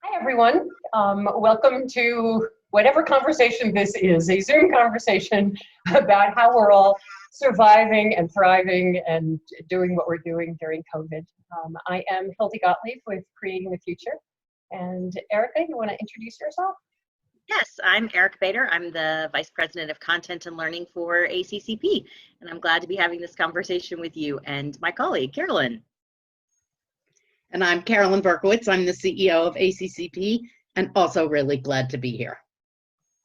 Hi, everyone. Welcome to whatever conversation this is, a Zoom conversation about how we're all surviving and thriving and doing what we're doing during COVID. I am Hildy Gottlieb with Creating the Future. And Erica, you want to introduce yourself? Yes, I'm Erica Bader. I'm the Vice President of Content and Learning for ACCP, and I'm glad to be having this conversation with you and my colleague, Carolyn. And I'm Carolyn Berkowitz. I'm the CEO of ACCP and also really glad to be here.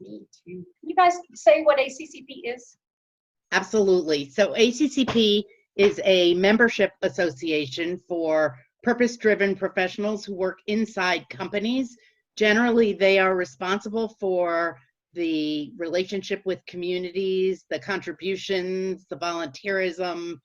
Me too. Can you guys say what ACCP is? Absolutely. So ACCP is a membership association for purpose-driven professionals who work inside companies. Generally, they are responsible for the relationship with communities, the contributions, the volunteerism,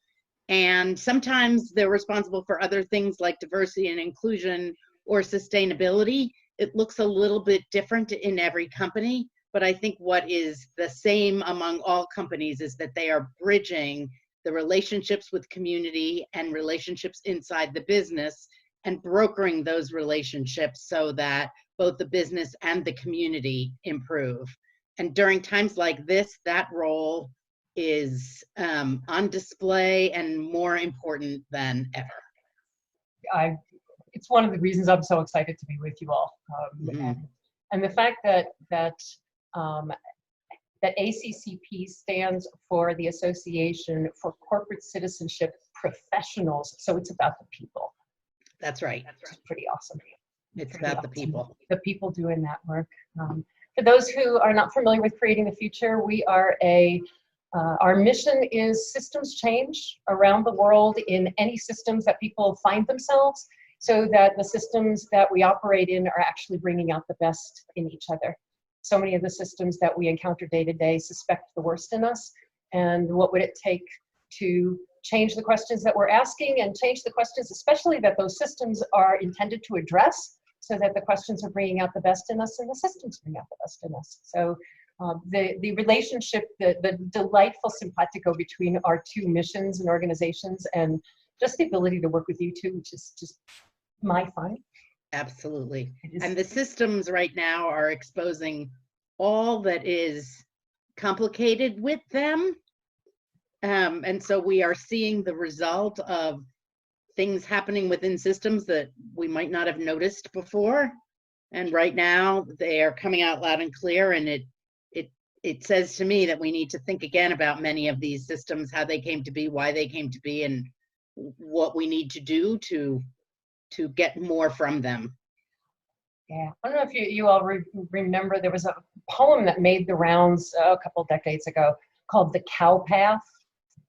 and sometimes they're responsible for other things like diversity and inclusion or sustainability. It looks a little bit different in every company, but I think what is the same among all companies is that they are bridging the relationships with community and relationships inside the business and brokering those relationships so that both the business and the community improve. And during times like this, that role is on display and more important than ever. It's one of the reasons I'm so excited to be with you all. And the fact that ACCP stands for the Association for Corporate Citizenship Professionals, so it's about the people. That's right. That's pretty awesome. It's about the people. The people doing that work. For those who are not familiar with Creating the Future, we are our mission is systems change around the world in any systems that people find themselves, so that the systems that we operate in are actually bringing out the best in each other. So many of the systems that we encounter day to day suspect the worst in us. And what would it take to change the questions that we're asking and change the questions, especially that those systems are intended to address, so that the questions are bringing out the best in us and the systems bring out the best in us. So the relationship, the delightful simpatico between our two missions and organizations, and just the ability to work with you two, which is just my fun. Absolutely. And the systems right now are exposing all that is complicated with them. And so we are seeing the result of things happening within systems that we might not have noticed before. And right now they are coming out loud and clear, and it says to me that we need to think again about many of these systems, how they came to be, why they came to be, and what we need to do to get more from them. Yeah, I don't know if you all remember, there was a poem that made the rounds a couple decades ago called The Cow Path.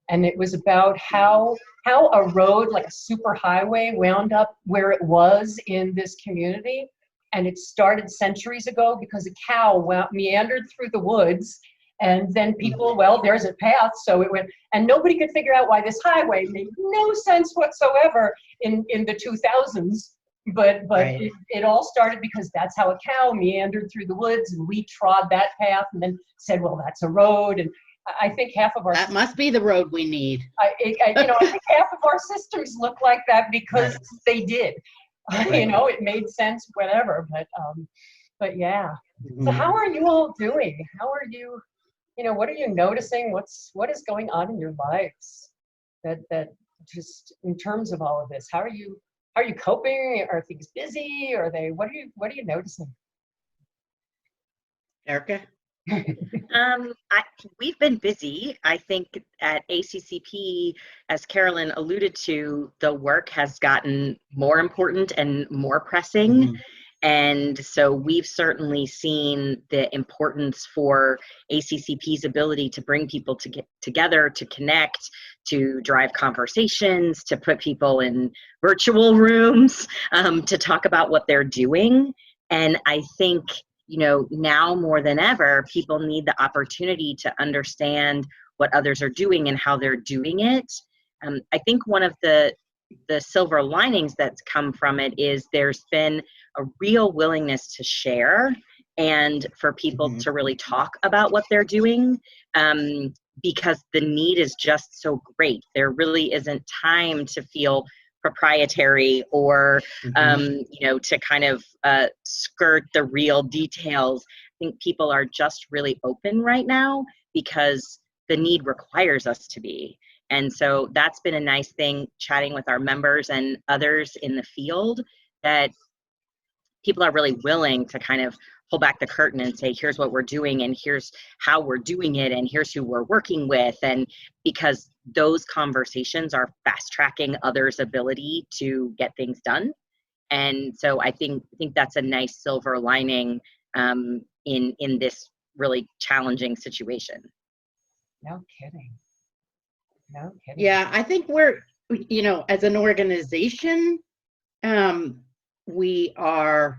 And it was about how a road, like a super highway, wound up where it was in this community. And it started centuries ago because a cow meandered through the woods, and then people, well, there's a path, so it went, and nobody could figure out why this highway made no sense whatsoever in the 2000s. But right. it all started because that's how a cow meandered through the woods, and we trod that path and then said, well, that's a road. And I think half of our that must be the road we need. I think half of our systems look like that because they did. Right. It made sense, whatever. But yeah. So how are you all doing? How are you? What are you noticing? What is going on in your lives? That just in terms of all of this, how are you coping? Are things busy? Are they? What are you noticing? Erica? We've been busy. I think at ACCP, as Carolyn alluded to, the work has gotten more important and more pressing. And so we've certainly seen the importance for ACCP's ability to bring people to get together, to connect, to drive conversations, to put people in virtual rooms, to talk about what they're doing. And I think now more than ever, people need the opportunity to understand what others are doing and how they're doing it. I think one of the silver linings that's come from it is there's been a real willingness to share and for people to really talk about what they're doing, because the need is just so great. There really isn't time to feel proprietary or you know, to kind of skirt the real details. I think people are just really open right now because the need requires us to be. And so that's been a nice thing, chatting with our members and others in the field, that people are really willing to kind of pull back the curtain and say, here's what we're doing, and here's how we're doing it, and here's who we're working with. And because those conversations are fast tracking others' ability to get things done. And so I think that's a nice silver lining in this really challenging situation. No kidding. No kidding. Yeah, I think we're, you know, as an organization, we are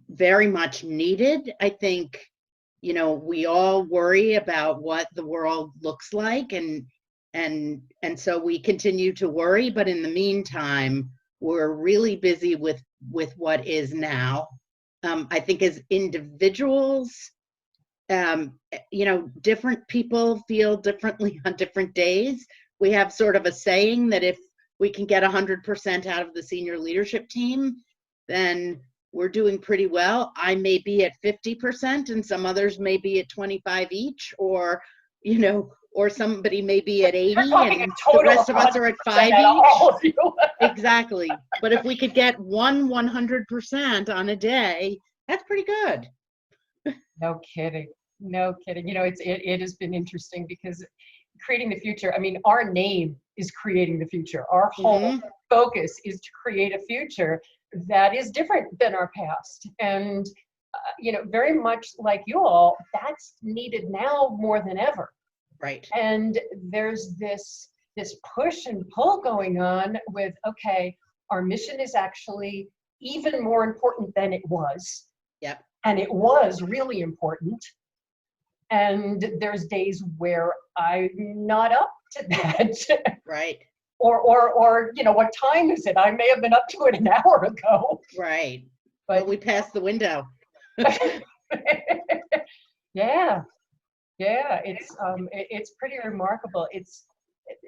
very much needed. I think, you know, we all worry about what the world looks like, and so we continue to worry, but in the meantime, we're really busy with what is now. I think as individuals, you know, different people feel differently on different days. We have sort of a saying that if we can get 100% out of the senior leadership team, then we're doing pretty well. I may be at 50% and some others may be at 25 each, or, you know, or somebody may be at 80 and the rest of us are at 5 each. Exactly. But if we could get 100% on a day, that's pretty good. No kidding. No kidding. You know, it has been interesting because creating the future, I mean, our name is creating the future. Our whole focus is to create a future that is different than our past. And, you know, very much like you all, that's needed now more than ever. Right. And there's this push and pull going on with, okay, our mission is actually even more important than it was. Yep. And it was really important. And there's days where I'm not up to that. Right. Or you know, what time is it? I may have been up to it an hour ago. Right. But we passed the window. Yeah. Yeah, it's pretty remarkable. It's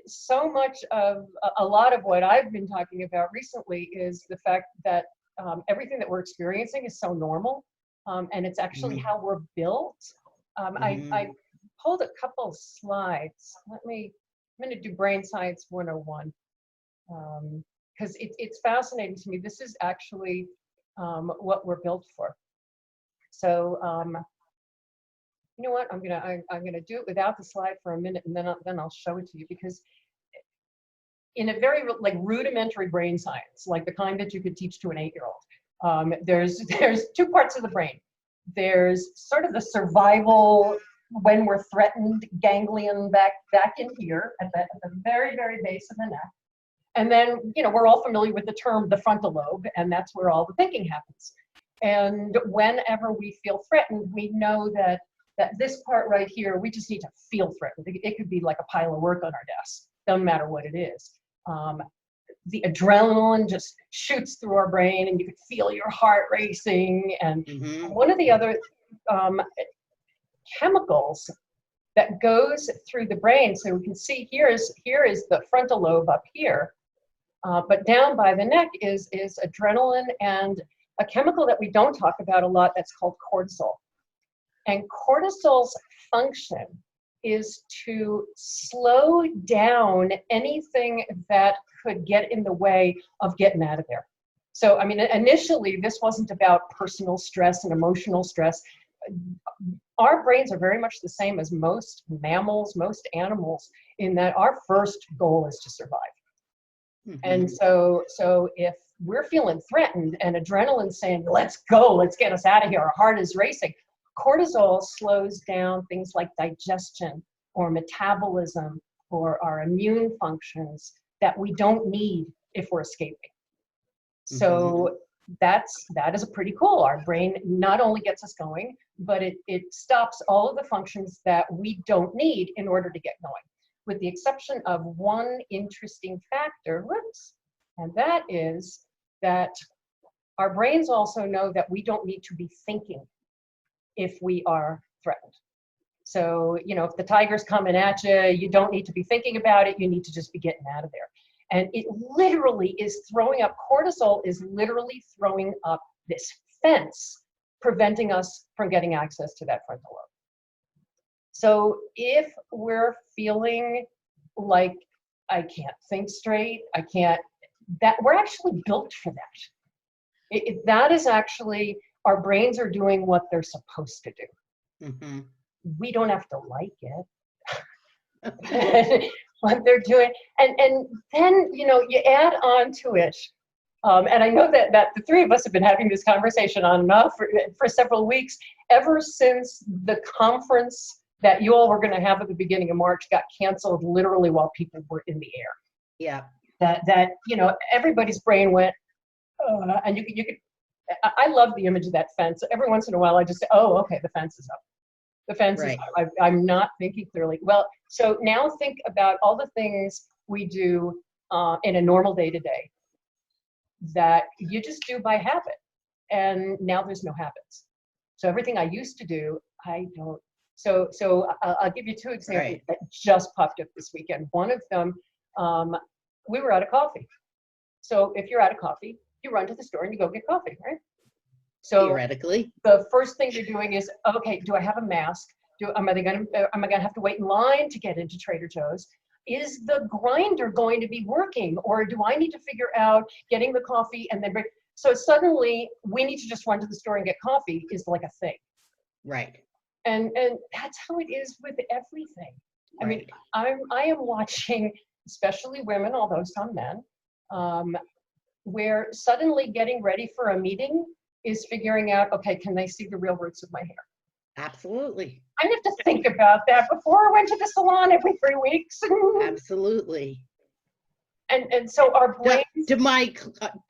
so much of a lot of what I've been talking about recently is the fact that everything that we're experiencing is so normal, and it's actually how we're built. I pulled a couple slides. I'm going to do Brain Science 101 because it's fascinating to me. This is actually what we're built for. So. You know what? I'm gonna do it without the slide for a minute, and then I'll show it to you, because in a very like rudimentary brain science, like the kind that you could teach to an 8-year-old, there's 2 parts of the brain. There's sort of the survival when we're threatened ganglion back in here at the very, very base of the neck, and then, you know, we're all familiar with the term the frontal lobe, and that's where all the thinking happens. And whenever we feel threatened, we know that this part right here, we just need to feel threatened. It could be like a pile of work on our desk. Doesn't matter what it is. The adrenaline just shoots through our brain, and you could feel your heart racing. And one of the other chemicals that goes through the brain, so we can see here is the frontal lobe up here, but down by the neck is adrenaline and a chemical that we don't talk about a lot that's called cortisol. And cortisol's function is to slow down anything that could get in the way of getting out of there. So, I mean, initially, this wasn't about personal stress and emotional stress. Our brains are very much the same as most mammals, most animals, in that our first goal is to survive. And so if we're feeling threatened and adrenaline's saying, let's go, let's get us out of here, our heart is racing, cortisol slows down things like digestion or metabolism or our immune functions that we don't need if we're escaping. So that is a pretty cool. Our brain not only gets us going, but it stops all of the functions that we don't need in order to get going, with the exception of one interesting factor, and that is that our brains also know that we don't need to be thinking if we are threatened. So, you know, if the tiger's coming at you, you don't need to be thinking about it, you need to just be getting out of there. And it literally is throwing up, cortisol is literally throwing up this fence, preventing us from getting access to that frontal lobe. So if we're feeling like I can't think straight, I can't, that we're actually built for that. That is actually, our brains are doing what they're supposed to do. Mm-hmm. We don't have to like it. What they're doing. And then, you know, you add on to it. And I know that the three of us have been having this conversation on and off for several weeks, ever since the conference that you all were going to have at the beginning of March got canceled literally while people were in the air. Yeah. That you know, everybody's brain went, and you could, I love the image of that fence. Every once in a while I just say, oh, okay, the fence is up. The fence is up. I'm not thinking clearly. Well, so now think about all the things we do in a normal day-to-day that you just do by habit. And now there's no habits. So everything I used to do, I don't. So I'll give you two examples that just popped up this weekend. One of them, we were out of coffee. So if you're out of coffee, you run to the store and you go get coffee, right? So theoretically, the first thing you're doing is, okay, do I have a mask? Am I gonna have to wait in line to get into Trader Joe's? Is the grinder going to be working, or do I need to figure out getting the coffee and then bring? So suddenly we need to just run to the store and get coffee is like a thing. Right. And that's how it is with everything. I mean, I am watching, especially women, although some men, where suddenly getting ready for a meeting is figuring out, okay, can they see the real roots of my hair? Absolutely. I have to think about that before I went to the salon every 3 weeks. Absolutely. And so our brains.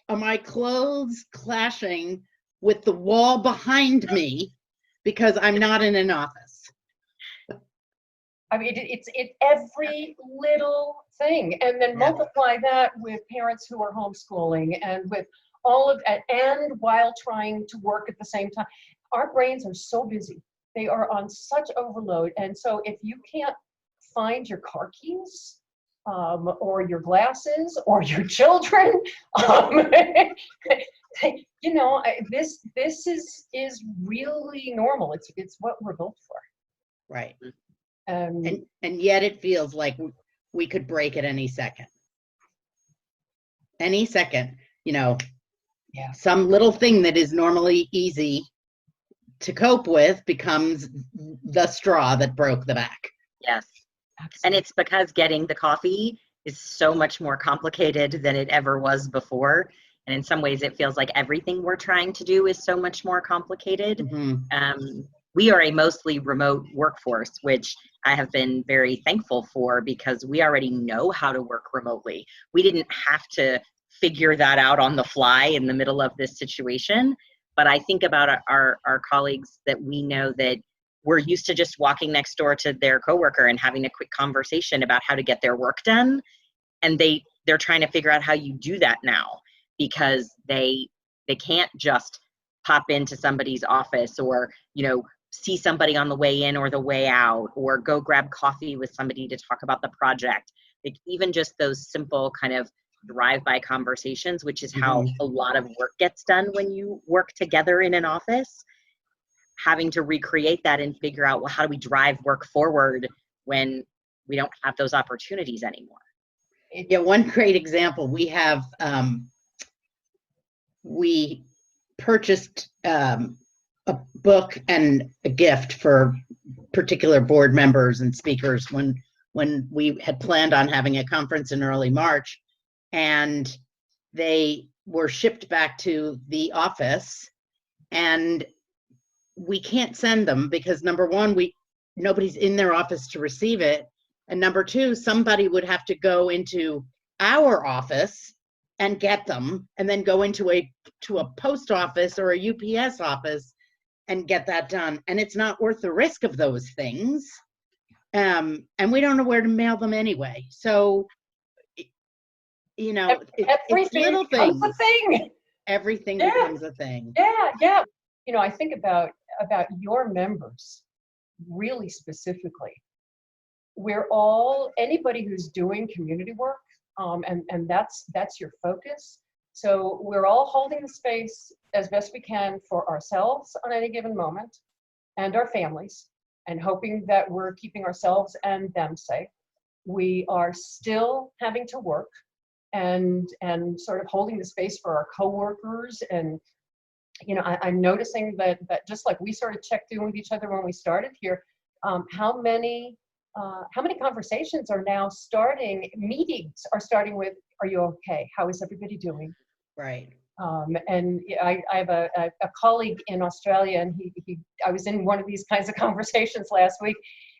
Are my clothes clashing with the wall behind me because I'm not in an office? I mean, it's every little thing. And then multiply that with parents who are homeschooling and with all of that, and while trying to work at the same time. Our brains are so busy. They are on such overload. And so if you can't find your car keys, or your glasses, or your children, you know, this is really normal. It's what we're built for. Right. And yet it feels like we could break at any second. Any second, you know. Yeah. Some little thing that is normally easy to cope with becomes the straw that broke the back. Yes. Absolutely. And it's because getting the coffee is so much more complicated than it ever was before. And in some ways it feels like everything we're trying to do is so much more complicated. Mm-hmm. We are a mostly remote workforce, which I have been very thankful for because we already know how to work remotely. We didn't have to figure that out on the fly in the middle of this situation. But I think about our colleagues that we know that we're used to just walking next door to their coworker and having a quick conversation about how to get their work done. And they're trying to figure out how you do that now because they can't just pop into somebody's office or, you know, see somebody on the way in or the way out, or go grab coffee with somebody to talk about the project. Like even just those simple kind of drive-by conversations, which is how a lot of work gets done when you work together in an office, having to recreate that and figure out, well, how do we drive work forward when we don't have those opportunities anymore? Yeah, one great example, we have, we purchased a book and a gift for particular board members and speakers when we had planned on having a conference in early March. And they were shipped back to the office, and we can't send them because number one, nobody's in their office to receive it, and number two, somebody would have to go into our office and get them, and then go into a post office or a UPS office and get that done. And it's not worth the risk of those things, and we don't know where to mail them anyway. So. You know, it's little things. A thing. Everything becomes a thing. Yeah. You know, I think about your members really specifically. We're all, anybody who's doing community work and that's your focus. So we're all holding the space as best we can for ourselves on any given moment, and our families, and hoping that we're keeping ourselves and them safe. We are still having to work and sort of holding the space for our coworkers. And I'm noticing that just like we sort of checked in with each other when we started here, how many conversations are now starting, meetings are starting with, "Are you okay? How is everybody doing?" Right. And I have a colleague in Australia, and I was in one of these kinds of conversations last week,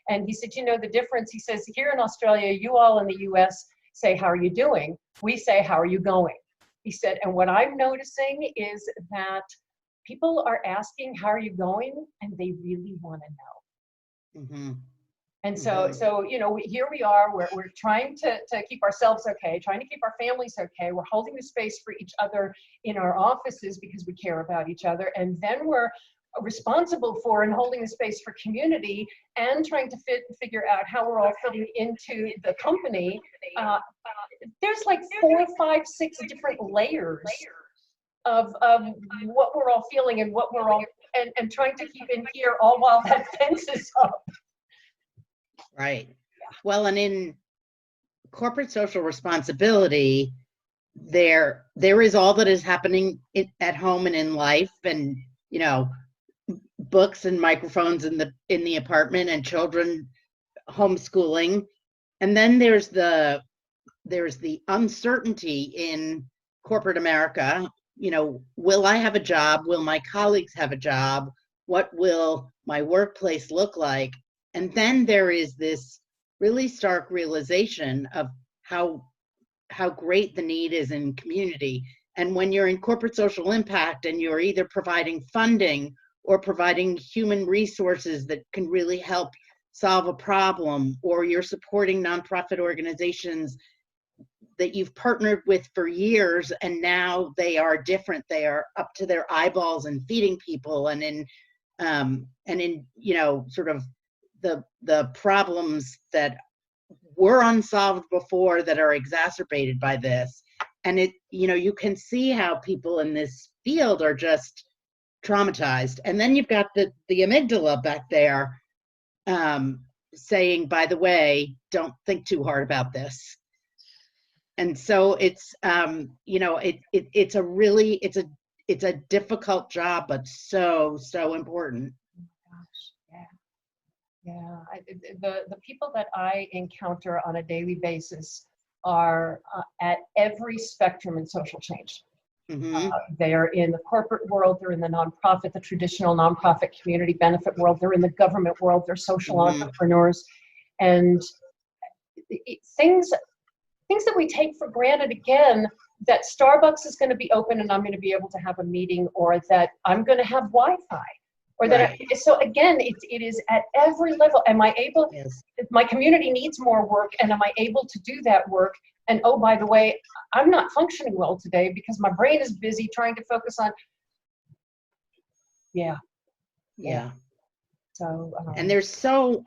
and he said, the difference, he says, here in Australia, you all in the US say, "How are you doing?" We say, "How are you going?" He said, and what I'm noticing is that people are asking, "How are you going?" and they really want to know. Mm-hmm. And so here we are, we're trying to keep ourselves okay, trying to keep our families okay. We're holding the space for each other in our offices because we care about each other. And then we're responsible for and holding the space for community and trying to figure out how we're all fitting into the company. There's like 4, 5, 6 different layers of what we're all feeling and what we're all, and trying to keep in here all while that fence is up. Right. Well, and in corporate social responsibility, there is all that is happening at home and in life, and books and microphones in the apartment, and children homeschooling, and then there's the uncertainty in corporate America. Will I have a job? Will my colleagues have a job? What will my workplace look like? And then there is this really stark realization of how great the need is in community. And when you're in corporate social impact and you're either providing funding or providing human resources that can really help solve a problem, or you're supporting nonprofit organizations that you've partnered with for years, and now they are different, they are up to their eyeballs in feeding people and in sort of the problems that were unsolved before that are exacerbated by this. And you can see how people in this field are just traumatized. And then you've got the amygdala back there saying, by the way, don't think too hard about this. And so it's it's a difficult job, but so important. Yeah, the people that I encounter on a daily basis are at every spectrum in social change. Mm-hmm. They are in the corporate world, they're in the nonprofit, the traditional nonprofit community benefit world, they're in the government world, they're social entrepreneurs, and things that we take for granted, again, that Starbucks is going to be open and I'm going to be able to have a meeting, or that I'm going to have Wi-Fi. Or that so again, it is at every level. Am I able? Yes. If my community needs more work, and am I able to do that work? And oh, by the way, I'm not functioning well today because my brain is busy trying to focus on. Yeah. So. And there's so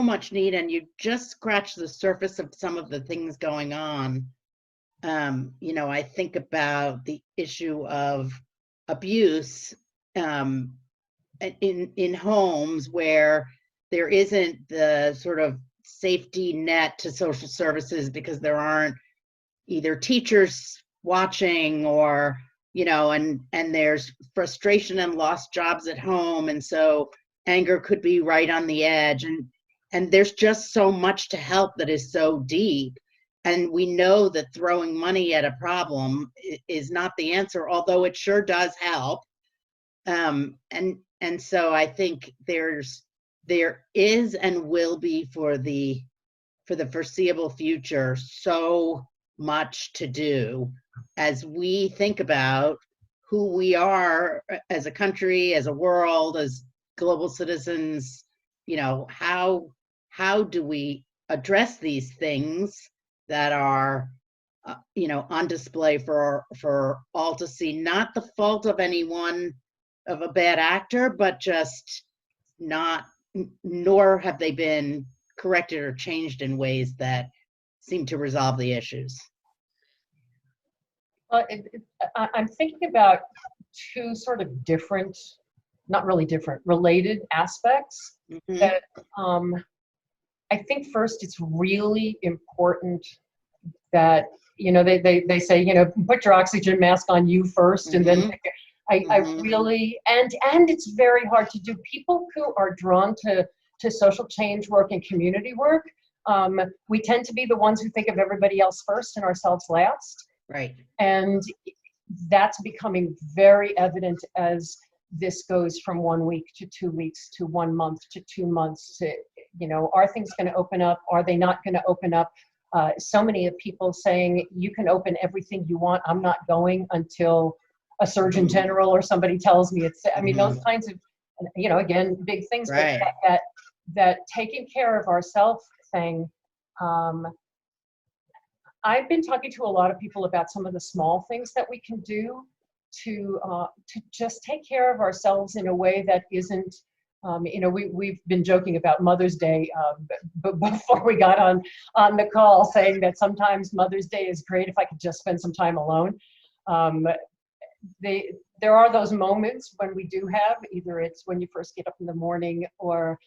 much need, and you just scratch the surface of some of the things going on. I think about the issue of abuse in homes where there isn't the sort of safety net to social services because there aren't either teachers watching, or and there's frustration and lost jobs at home, and so anger could be right on the edge, and there's just so much to help that is so deep. And we know that throwing money at a problem is not the answer, although it sure does help. And so I think there is and will be for the foreseeable future so much to do as we think about who we are as a country, as a world, as global citizens. How do we address these things that are on display for all to see, not the fault of anyone, of a bad actor, but just nor have they been corrected or changed in ways that seem to resolve the issues. I'm thinking about two sort of different, not really different, related aspects that I think first it's really important that, they say, put your oxygen mask on you first, and then I really, and it's very hard to do. People who are drawn to social change work and community work, we tend to be the ones who think of everybody else first and ourselves last. Right. And that's becoming very evident as this goes from 1 week to 2 weeks to 1 month to 2 months to, are things going to open up? Are they not going to open up? So many of people saying, you can open everything you want. I'm not going until a surgeon general or somebody tells me it's, I mean, those kinds of, again, big things, right. But that taking care of ourselves thing, I've been talking to a lot of people about some of the small things that we can do to just take care of ourselves in a way that isn't, we've been joking about Mother's Day before we got on the call, saying that sometimes Mother's Day is great if I could just spend some time alone. There are those moments when we do have, either it's when you first get up in the morning or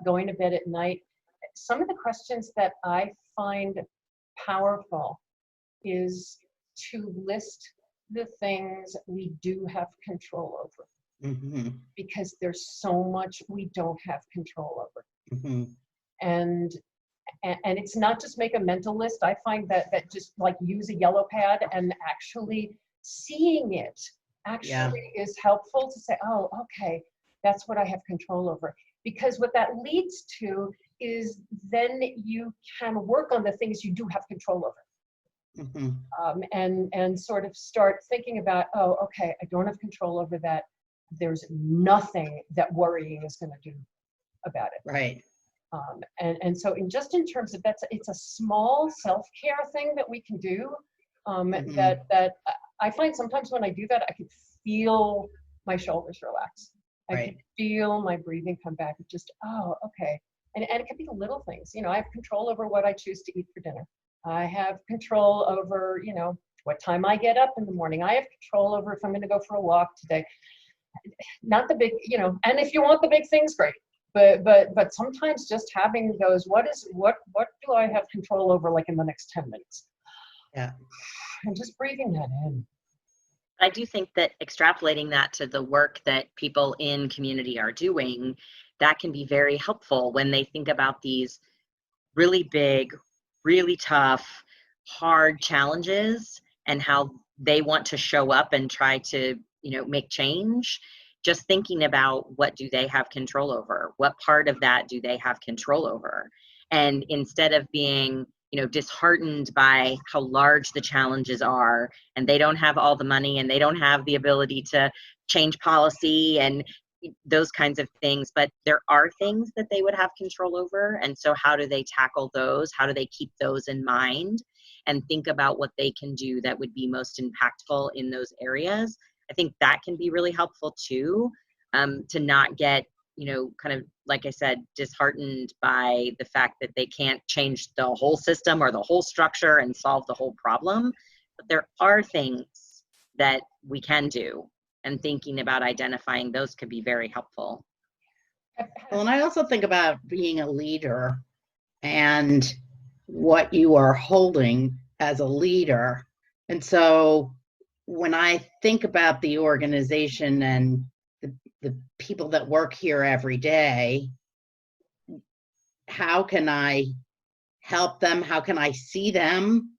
going to bed at night. Some of the questions that I find powerful is to list the things we do have control over, because there's so much we don't have control over. And it's not just make a mental list. I find that just like use a yellow pad and actually seeing it actually is helpful to say, oh, okay, that's what I have control over. Because what that leads to is then you can work on the things you do have control over. And sort of start thinking about, oh, okay, I don't have control over that. There's nothing that worrying is going to do about it. Right. And so in terms of it's a small self-care thing that we can do, that I find sometimes when I do that, I can feel my shoulders relax. I can feel my breathing come back. It's just, oh, okay. And it can be little things. I have control over what I choose to eat for dinner. I have control over, what time I get up in the morning. I have control over if I'm going to go for a walk today. Not the big, and if you want the big things, great. But sometimes just having those, what do I have control over, like in the next 10 minutes? Yeah. And just breathing that in. I do think that extrapolating that to the work that people in community are doing, that can be very helpful when they think about these really big, really tough, hard challenges and how they want to show up and try to, make change. Just thinking about what do they have control over? What part of that do they have control over? And instead of being, disheartened by how large the challenges are, and they don't have all the money and they don't have the ability to change policy and those kinds of things, but there are things that they would have control over. And so how do they tackle those? How do they keep those in mind and think about what they can do that would be most impactful in those areas? I think that can be really helpful too, to not get, kind of, like I said, disheartened by the fact that they can't change the whole system or the whole structure and solve the whole problem. But there are things that we can do, and thinking about identifying those could be very helpful. Well, and I also think about being a leader and what you are holding as a leader. And so when I think about the organization and the people that work here every day, how can I help them? How can I see them?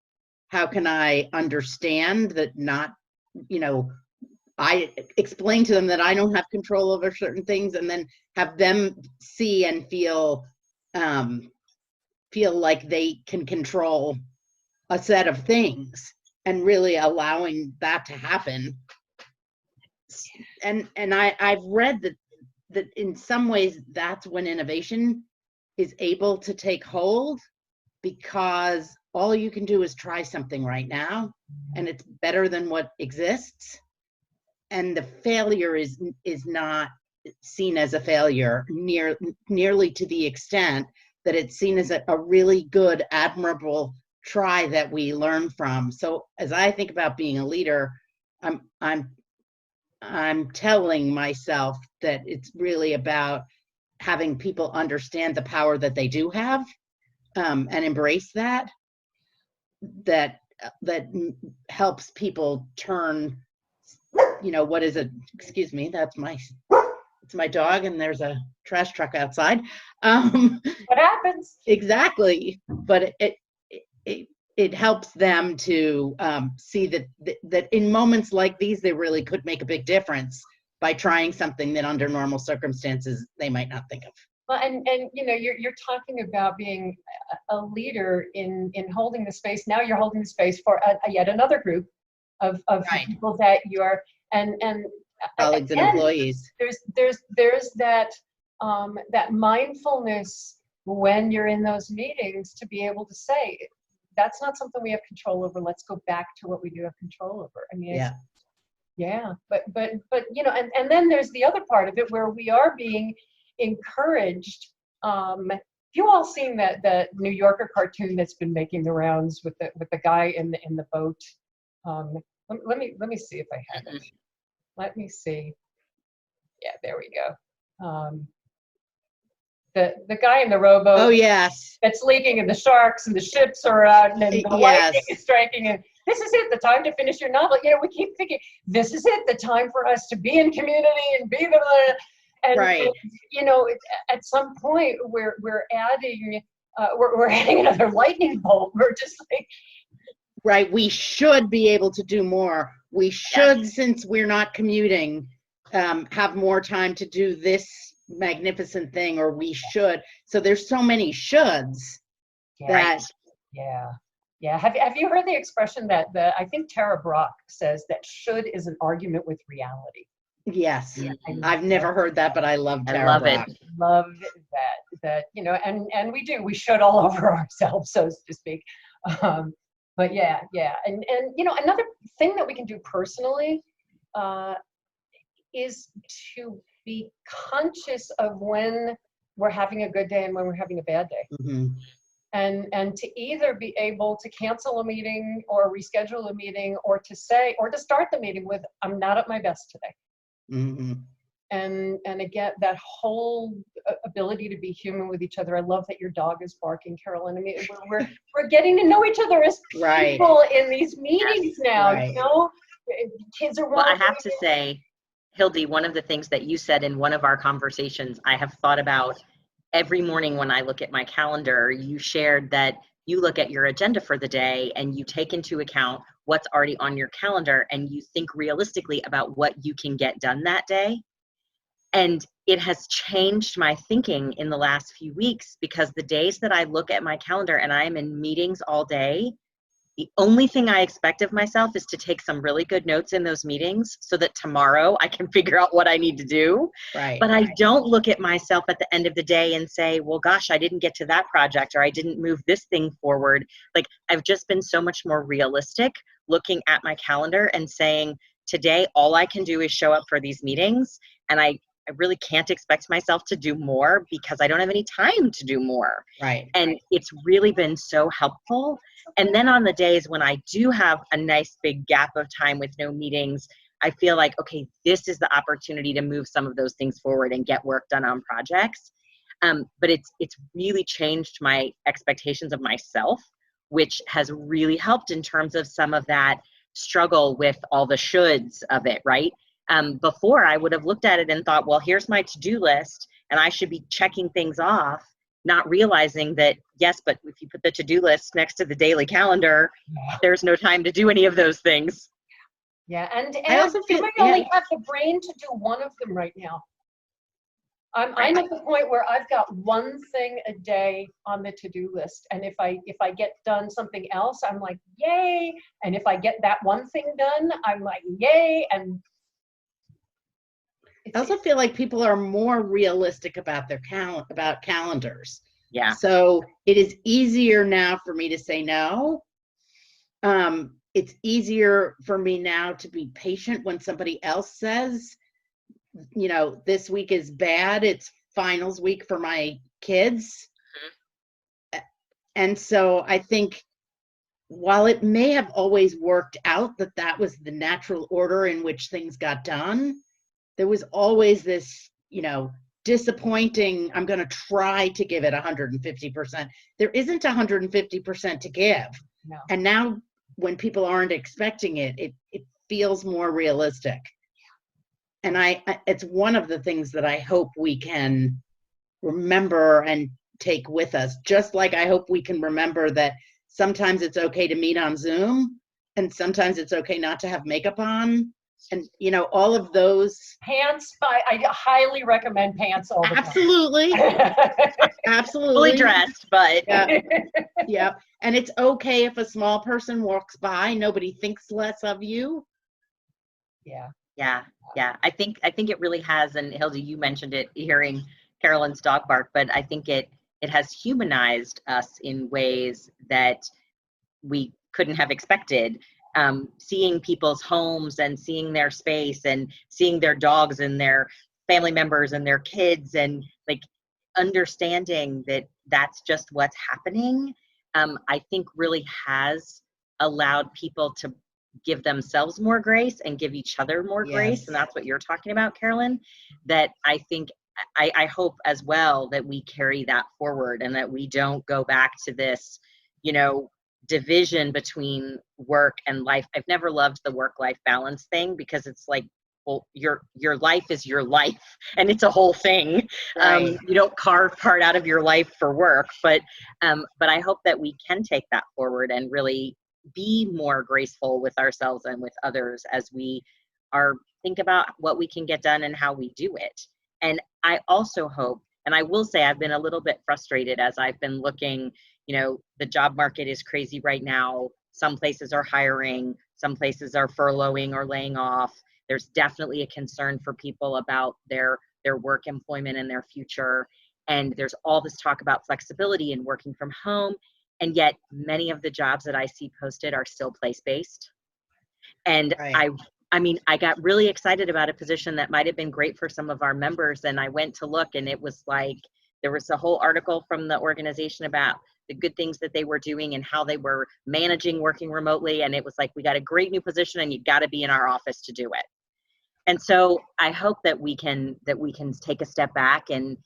How can I understand that not, I explain to them that I don't have control over certain things, and then have them see and feel like they can control a set of things, and really allowing that to happen. And I've read that in some ways that's when innovation is able to take hold, because all you can do is try something right now, and it's better than what exists. And the failure is not seen as a failure nearly to the extent that it's seen as a really good, admirable try that we learn from. So as I think about being a leader, I'm telling myself that it's really about having people understand the power that they do have, and embrace that helps people turn, what is it? Excuse me, it's my dog, and there's a trash truck outside. What happens? Exactly, but it helps them to see that in moments like these, they really could make a big difference by trying something that under normal circumstances they might not think of. Well, and you're talking about being a leader in holding the space. Now you're holding the space for yet another group of Right. people that you're and Colleagues and employees. There's that mindfulness when you're in those meetings to be able to say, that's not something we have control over. Let's go back to what we do have control over. I mean, but and then there's the other part of it where we are being encouraged. You all seen that New Yorker cartoon that's been making the rounds with the guy in the boat? Let me see if I have it. Let me see. Yeah, there we go. The guy in the rowboat. Oh yes. That's leaking, and the sharks and the ships are out, and the lightning is striking, and this is it, the time to finish your novel. We keep thinking, this is it, the time for us to be in community and be the. And, right. At some point we're adding another lightning bolt. We're just like, right. We should be able to do more. We should, since we're not commuting, have more time to do this magnificent thing, or we should. So there's so many shoulds. Have you heard the expression that I think Tara Brach says that should is an argument with reality? Yes. I've never heard that, but I love Tara love Brach. it. Love that and we should all over ourselves, so to speak. But and another thing that we can do personally is to be conscious of when we're having a good day and when we're having a bad day. Mm-hmm. And to either be able to cancel a meeting or reschedule a meeting, or to start the meeting with, I'm not at my best today. Mm-hmm. And again, that whole ability to be human with each other. I love that your dog is barking, Carolyn. I mean, we're getting to know each other as people in these meetings now. Right. Kids are. Well, I have to say, Hildy, one of the things that you said in one of our conversations, I have thought about every morning when I look at my calendar. You shared that you look at your agenda for the day and you take into account what's already on your calendar, and you think realistically about what you can get done that day. And it has changed my thinking in the last few weeks, because the days that I look at my calendar and I'm in meetings all day, the only thing I expect of myself is to take some really good notes in those meetings so that tomorrow I can figure out what I need to do. Right. But I don't look at myself at the end of the day and say, well, gosh, I didn't get to that project, or I didn't move this thing forward. Like, I've just been so much more realistic looking at my calendar and saying, today, all I can do is show up for these meetings. And I really can't expect myself to do more because I don't have any time to do more. Right. And it's really been so helpful. And then on the days when I do have a nice big gap of time with no meetings, I feel like, okay, this is the opportunity to move some of those things forward and get work done on projects. But it's really changed my expectations of myself, which has really helped in terms of some of that struggle with all the shoulds of it, right? Before, I would have looked at it and thought, well, here's my to-do list, and I should be checking things off, not realizing that, yes, but if you put the to-do list next to the daily calendar, there's no time to do any of those things. Yeah, and I also feel, you might only have the brain to do one of them right now. I'm at the point where I've got one thing a day on the to-do list, and if I get done something else, I'm like, yay! And if I get that one thing done, I'm like, yay! And I also feel like people are more realistic about their calendars. Yeah. So it is easier now for me to say no. It's easier for me now to be patient when somebody else says, this week is bad. It's finals week for my kids. Mm-hmm. And so I think while it may have always worked out that that was the natural order in which things got done, there was always this, disappointing, I'm going to try to give it 150%. There isn't 150% to give. No. And now when people aren't expecting it, it feels more realistic. And it's one of the things that I hope we can remember and take with us, just like I hope we can remember that sometimes it's okay to meet on Zoom and sometimes it's okay not to have makeup on, and all of those. Pants, I highly recommend pants all the Absolutely. time. Absolutely. Fully dressed, but Yeah. And it's okay if a small person walks by, nobody thinks less of you. Yeah. I think it really has, and Hildy, you mentioned it, hearing Carolyn's dog bark, but I think it has humanized us in ways that we couldn't have expected. Seeing people's homes and seeing their space and seeing their dogs and their family members and their kids, and like understanding that that's just what's happening, I think really has allowed people to give themselves more grace and give each other more grace. And that's what you're talking about, Carolyn, that I think I hope as well that we carry that forward and that we don't go back to this, division between work and life. I've never loved the work-life balance thing, because it's like, well, your life is your life and it's a whole thing. Right. You don't carve part out of your life for work, but I hope that we can take that forward and really be more graceful with ourselves and with others as we think about what we can get done and how we do it. And I also hope, and I will say I've been a little bit frustrated as I've been looking, the job market is crazy right now. Some places are hiring, some places are furloughing or laying off. There's definitely a concern for people about their work employment and their future. And there's all this talk about flexibility and working from home. And yet many of the jobs that I see posted are still place-based. And Right. I got really excited about a position that might have been great for some of our members. And I went to look, and it was like, there was a whole article from the organization about the good things that they were doing and how they were managing working remotely. And it was like, we got a great new position and you got to be in our office to do it. And so I hope that we can take a step back and,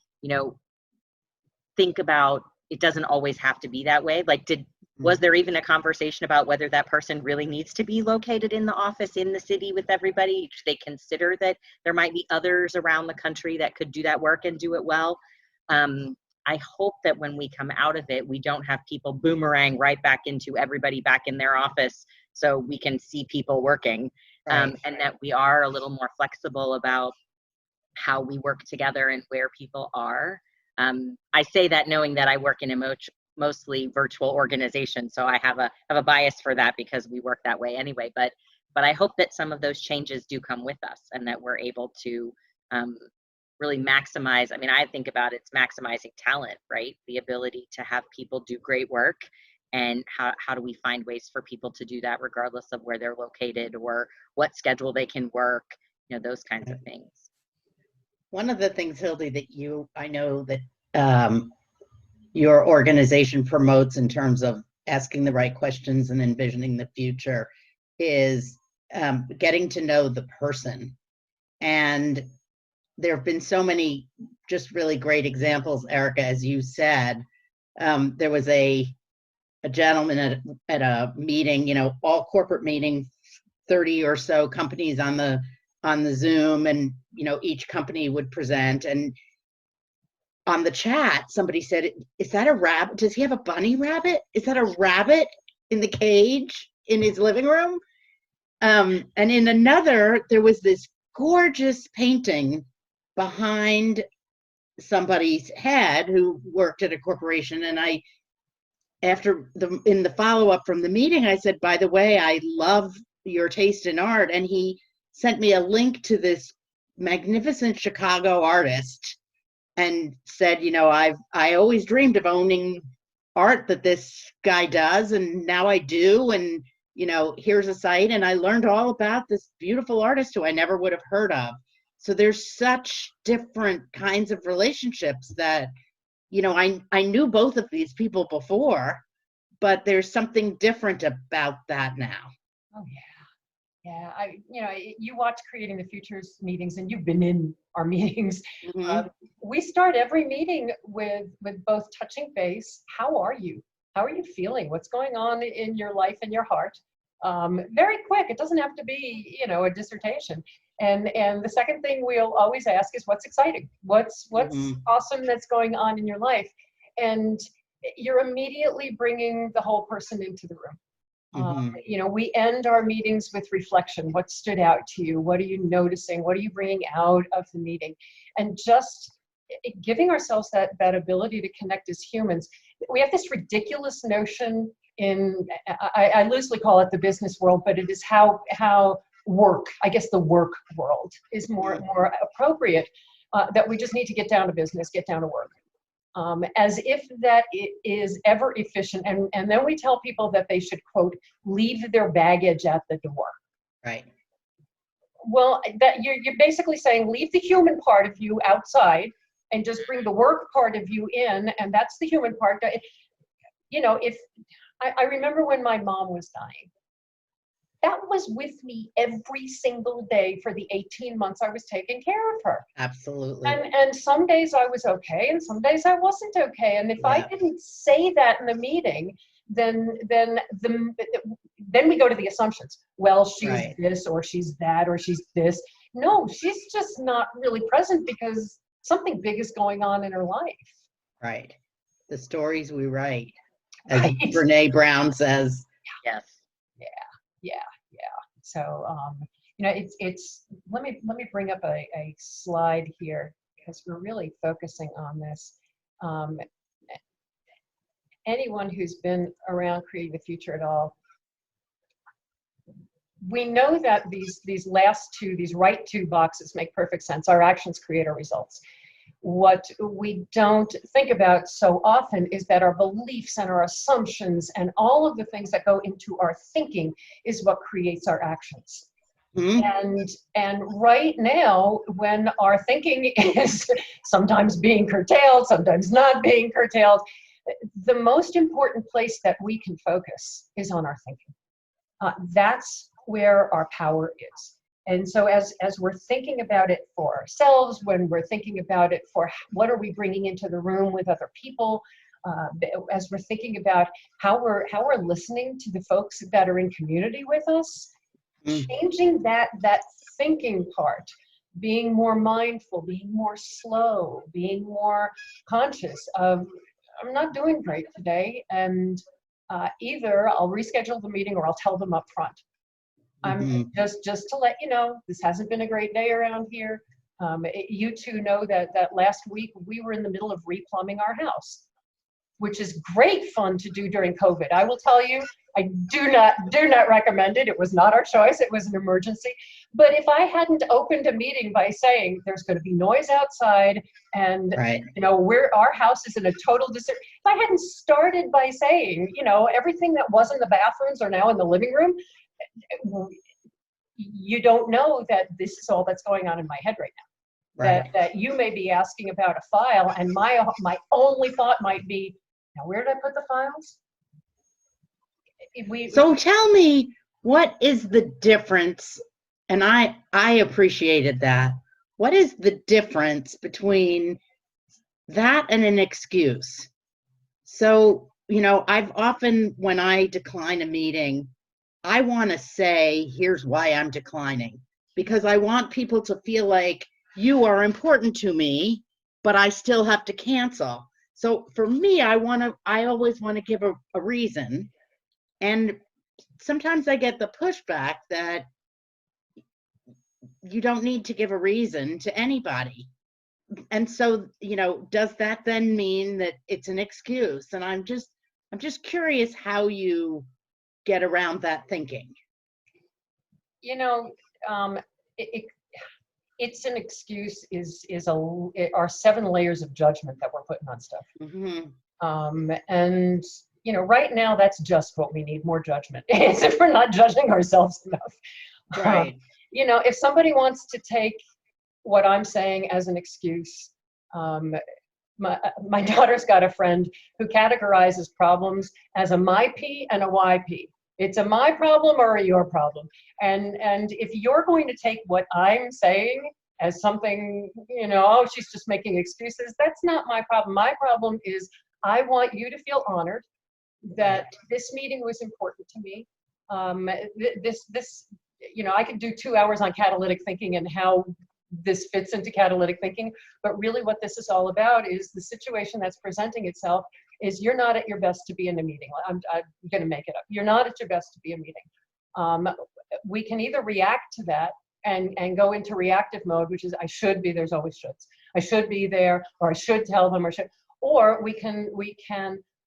think about, it doesn't always have to be that way. Like, was there even a conversation about whether that person really needs to be located in the office in the city with everybody? Do they consider that there might be others around the country that could do that work and do it well? I hope that when we come out of it, we don't have people boomerang right back into everybody back in their office so we can see people working, and that we are a little more flexible about how we work together and where people are. I say that knowing that I work in a mostly virtual organization, so I have a bias for that because we work that way anyway. But I hope that some of those changes do come with us, and that we're able to really maximize. I think about it's maximizing talent, right? The ability to have people do great work, and how do we find ways for people to do that regardless of where they're located or what schedule they can work, those kinds of things. One of the things, Hildy, that I know that your organization promotes in terms of asking the right questions and envisioning the future is getting to know the person. And there have been so many just really great examples, Erica, as you said. There was a gentleman at a meeting, all corporate meeting, 30 or so companies on the Zoom, and each company would present, and on the chat somebody said, is that a rabbit? Does he have a bunny rabbit? Is that a rabbit in the cage in his living room? And in another, there was this gorgeous painting behind somebody's head who worked at a corporation, and in the follow-up from the meeting, I said, by the way, I love your taste in art, and he sent me a link to this magnificent Chicago artist and said, I always dreamed of owning art that this guy does, and now I do, and here's a site, and I learned all about this beautiful artist who I never would have heard of. So there's such different kinds of relationships that, I knew both of these people before, but there's something different about that now. Oh yeah, you watch Creating the Futures meetings, and you've been in our meetings. Mhm. We start every meeting with both touching base. How are you? How are you feeling? What's going on in your life and your heart? Very quick. It doesn't have to be, a dissertation. And the second thing we'll always ask is, what's exciting? What's Mhm. awesome that's going on in your life? And you're immediately bringing the whole person into the room. Mhm. We end our meetings with reflection. What stood out to you? What are you noticing? What are you bringing out of the meeting? And just giving ourselves that ability to connect as humans. We have this ridiculous notion I loosely call it the business world, but it is how work, I guess the work world is more appropriate, that we just need to get down to business, get down to work. As if that is ever efficient. And then we tell people that they should, quote, leave their baggage at the door. Right. Well, that you're basically saying, leave the human part of you outside and just bring the work part of you in. And that's the human part. If I remember when my mom was dying, that was with me every single day for the 18 months I was taking care of her. Absolutely. And some days I was okay, and some days I wasn't okay. And if I didn't say that in the meeting, then we go to the assumptions. Well, she's this, or she's that, or she's this. No, she's just not really present because something big is going on in her life. Right. The stories we write, as Brene Brown says. Yes. Yeah. So, it's let me bring up a slide here, because we're really focusing on this. Anyone who's been around Creating the Future at all, we know that these last two, these right two boxes make perfect sense. Our actions create our results. What we don't think about so often is that our beliefs and our assumptions and all of the things that go into our thinking is what creates our actions. Mm-hmm. And right now, when our thinking is sometimes being curtailed, sometimes not being curtailed, the most important place that we can focus is on our thinking. That's where our power is. And so as we're thinking about it for ourselves, when we're thinking about it for what are we bringing into the room with other people, as we're thinking about how we're listening to the folks that are in community with us, changing that thinking part, being more mindful, being more slow, being more conscious of, I'm not doing great today, and either I'll reschedule the meeting or I'll tell them up front. I'm just to let you know, this hasn't been a great day around here. You two know that last week we were in the middle of replumbing our house, which is great fun to do during COVID. I will tell you, I do not recommend it. It was not our choice. It was an emergency. But if I hadn't opened a meeting by saying there's going to be noise outside, and our house is in a total disarray. If I hadn't started by saying, everything that was in the bathrooms are now in the living room, you don't know that this is all that's going on in my head right now. That you may be asking about a file, and my only thought might be, now where did I put the files? So tell me, what is the difference? And I appreciated that. What is the difference between that and an excuse? So, I've often, when I decline a meeting, I want to say, here's why I'm declining, because I want people to feel like you are important to me, but I still have to cancel. So for me, I always want to give a reason. And sometimes I get the pushback that you don't need to give a reason to anybody. And so, does that then mean that it's an excuse? And I'm just curious how you get around that thinking. It's an excuse are 7 layers of judgment that we're putting on stuff. And right now that's just what we need, more judgment. As if we're not judging ourselves enough. Right. If somebody wants to take what I'm saying as an excuse, my daughter's got a friend who categorizes problems as a my P and a YP. It's a my problem or a your problem. And if you're going to take what I'm saying as something, oh, she's just making excuses, that's not my problem. My problem is I want you to feel honored that this meeting was important to me. I could do 2 hours on catalytic thinking and how this fits into catalytic thinking, but really what this is all about is the situation that's presenting itself is you're not at your best to be in a meeting. I'm going to make it up. You're not at your best to be a meeting. We can either react to that and go into reactive mode, which is I should be, there's always shoulds. I should be there, or I should tell them, or we can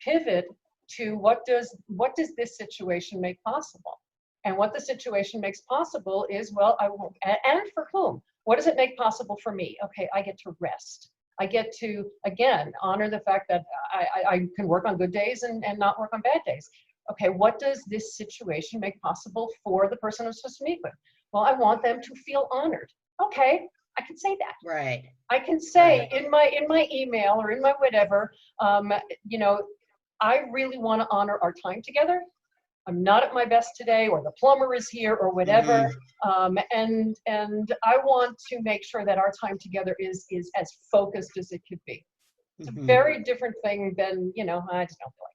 pivot to what does this situation make possible? And what the situation makes possible is, well, I won't, and for whom? What does it make possible for me? Okay, I get to rest. I get to, again, honor the fact that I can work on good days and not work on bad days. Okay, what does this situation make possible for the person I'm supposed to meet with? Well, I want them to feel honored. Okay, I can say that. Right. I can say Right. in my email or in my whatever, I really want to honor our time together. I'm not at my best today, or the plumber is here, or whatever. And I want to make sure that our time together is as focused as it could be. It's a very different thing than, I just don't feel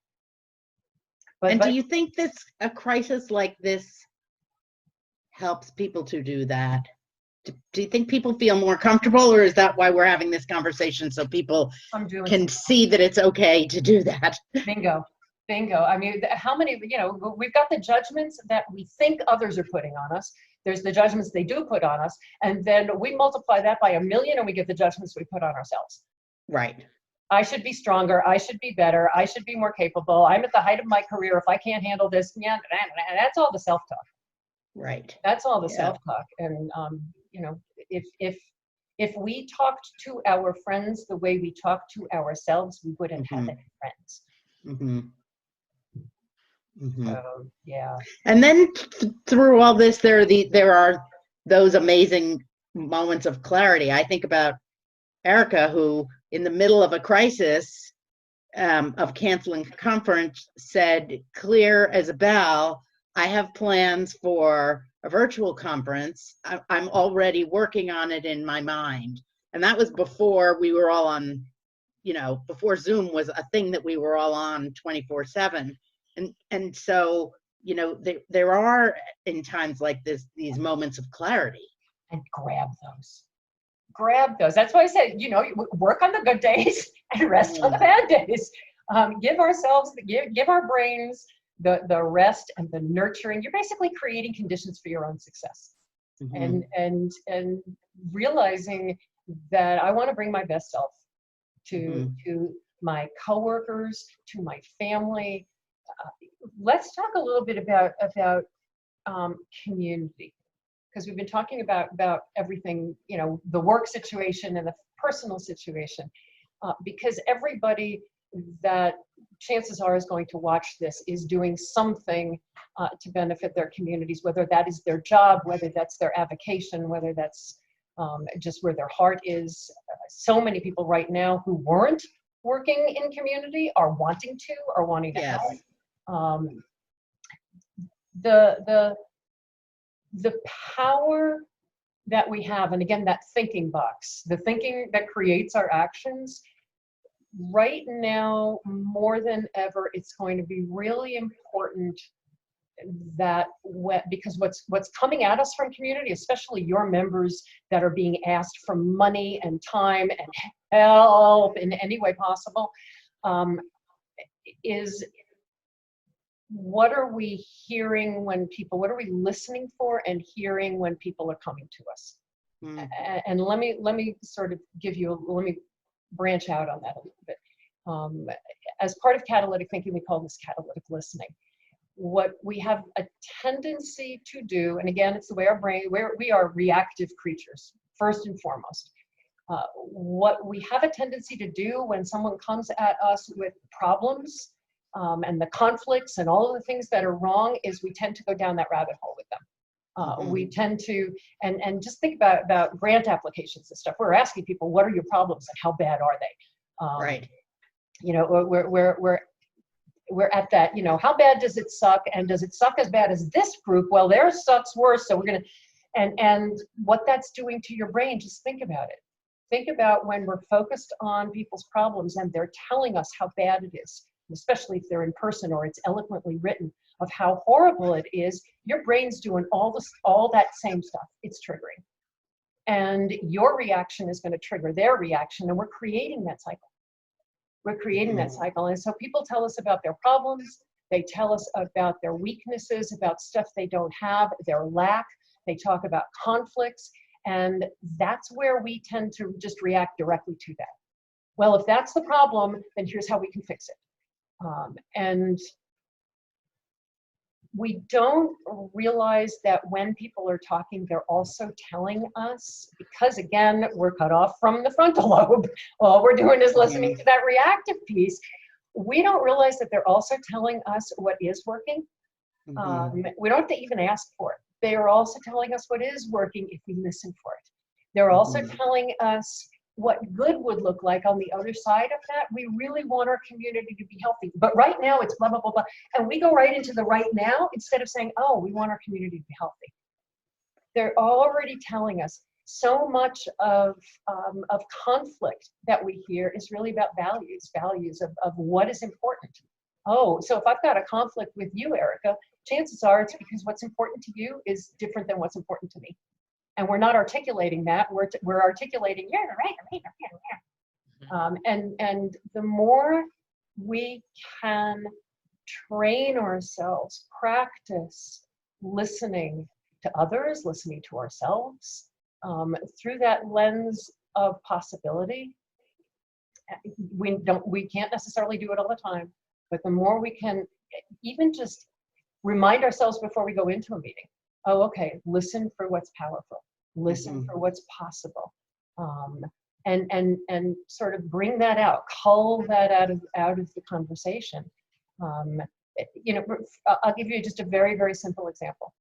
like. And do you think a crisis like this helps people to do that? Do you think people feel more comfortable, or is that why we're having this conversation, so people can see that it's okay to do that? Bingo. I mean, how many, we've got the judgments that we think others are putting on us. There's the judgments they do put on us. And then we multiply that by 1,000,000 and we get the judgments we put on ourselves. Right. I should be stronger. I should be better. I should be more capable. I'm at the height of my career. If I can't handle this, that's all the self-talk. Right. That's all the self-talk. And, if we talked to our friends the way we talk to ourselves, we wouldn't have any friends. Yeah. And then through all this, there are those amazing moments of clarity. I think about Erica, who in the middle of a crisis of canceling a conference said, clear as a bell, I have plans for a virtual conference. I'm already working on it in my mind. And that was before we were all on, before Zoom was a thing that we were all on 24/7. And so, there are, in times like this, these moments of clarity. And grab those. That's why I said, work on the good days and rest on the bad days. Give our brains the rest and the nurturing. You're basically creating conditions for your own success. And realizing that I want to bring my best self to my coworkers, to my family. Let's talk a little bit about community, because we've been talking about everything, the work situation and the personal situation, because everybody that chances are is going to watch this is doing something to benefit their communities, whether that is their job, whether that's their avocation, whether that's just where their heart is. So many people right now who weren't working in community are wanting to help. The power that we have, and again, that thinking box, the thinking that creates our actions, right now more than ever, it's going to be really important that because what's coming at us from community, especially your members that are being asked for money and time and help in any way possible, is what are we hearing what are we listening for and hearing when people are coming to us? And let me sort of let me branch out on that a little bit. As part of catalytic thinking, we call this catalytic listening. What we have a tendency to do, and again, it's the way our brain, we are reactive creatures, first and foremost. What we have a tendency to do when someone comes at us with problems, and the conflicts and all of the things that are wrong, is we tend to go down that rabbit hole with them. We tend to, and just think about grant applications and stuff. We're asking people, what are your problems and how bad are they? Right. You know, we're at that, you know, how bad does it suck? And does it suck as bad as this group? Well, theirs sucks worse. So we're going to, and what that's doing to your brain, just think about it. Think about when we're focused on people's problems and they're telling us how bad it is, especially if they're in person or it's eloquently written of how horrible it is, your brain's doing all that same stuff. It's triggering. And your reaction is going to trigger their reaction, and we're creating that cycle. We're creating that cycle. And so people tell us about their problems. They tell us about their weaknesses, about stuff they don't have, their lack. They talk about conflicts. And that's where we tend to just react directly to that. Well, if that's the problem, then here's how we can fix it. And we don't realize that when people are talking, they're also telling us, because again, we're cut off from the frontal lobe. All we're doing is listening to that reactive piece. We don't realize that they're also telling us what is working. We don't have to even ask for it. They are also telling us what is working if we listen for it. They're also telling us what good would look like on the other side of that. We really want our community to be healthy, but right now it's blah, blah, blah, blah. And we go right into the right now instead of saying, oh, we want our community to be healthy. They're already telling us. So much of conflict that we hear is really about values of what is important. Oh, so if I've got a conflict with you, Erica, chances are it's because what's important to you is different than what's important to me. And we're not articulating that. We're articulating, yeah, right. And the more we can train ourselves, practice listening to others, listening to ourselves, through that lens of possibility, we can't necessarily do it all the time, but the more we can even just remind ourselves before we go into a meeting, oh, okay, listen for what's powerful, listen for what's possible, and sort of bring that out, cull that out of the conversation. You know, I'll give you just a very, very simple example.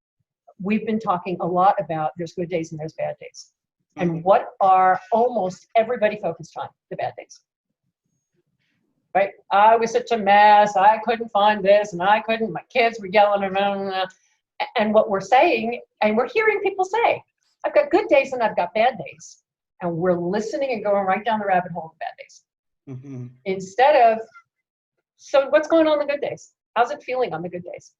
We've been talking a lot about there's good days and there's bad days. And what are almost everybody focused on? The bad days. Right? I was such a mess. I couldn't find this and my kids were yelling around. And what we're saying, and we're hearing people say, I've got good days and I've got bad days. And we're listening and going right down the rabbit hole of bad days. Instead of, so what's going on the good days? How's it feeling on the good days?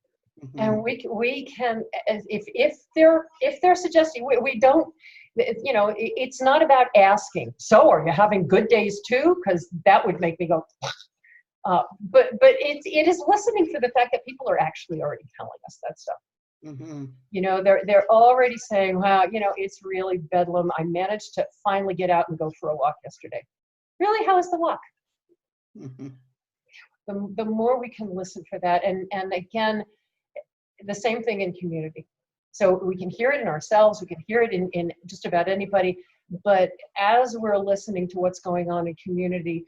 And we can, if they're suggesting, we don't, you know, it's not about asking, so are you having good days too? Because that would make me go, but it is listening for the fact that people are actually already telling us that stuff. You know, they're already saying, wow, you know, it's really bedlam. I managed to finally get out and go for a walk yesterday. Really, how was the walk? The more we can listen for that, and again, the same thing in community. So we can hear it in ourselves, we can hear it in just about anybody, but as we're listening to what's going on in community,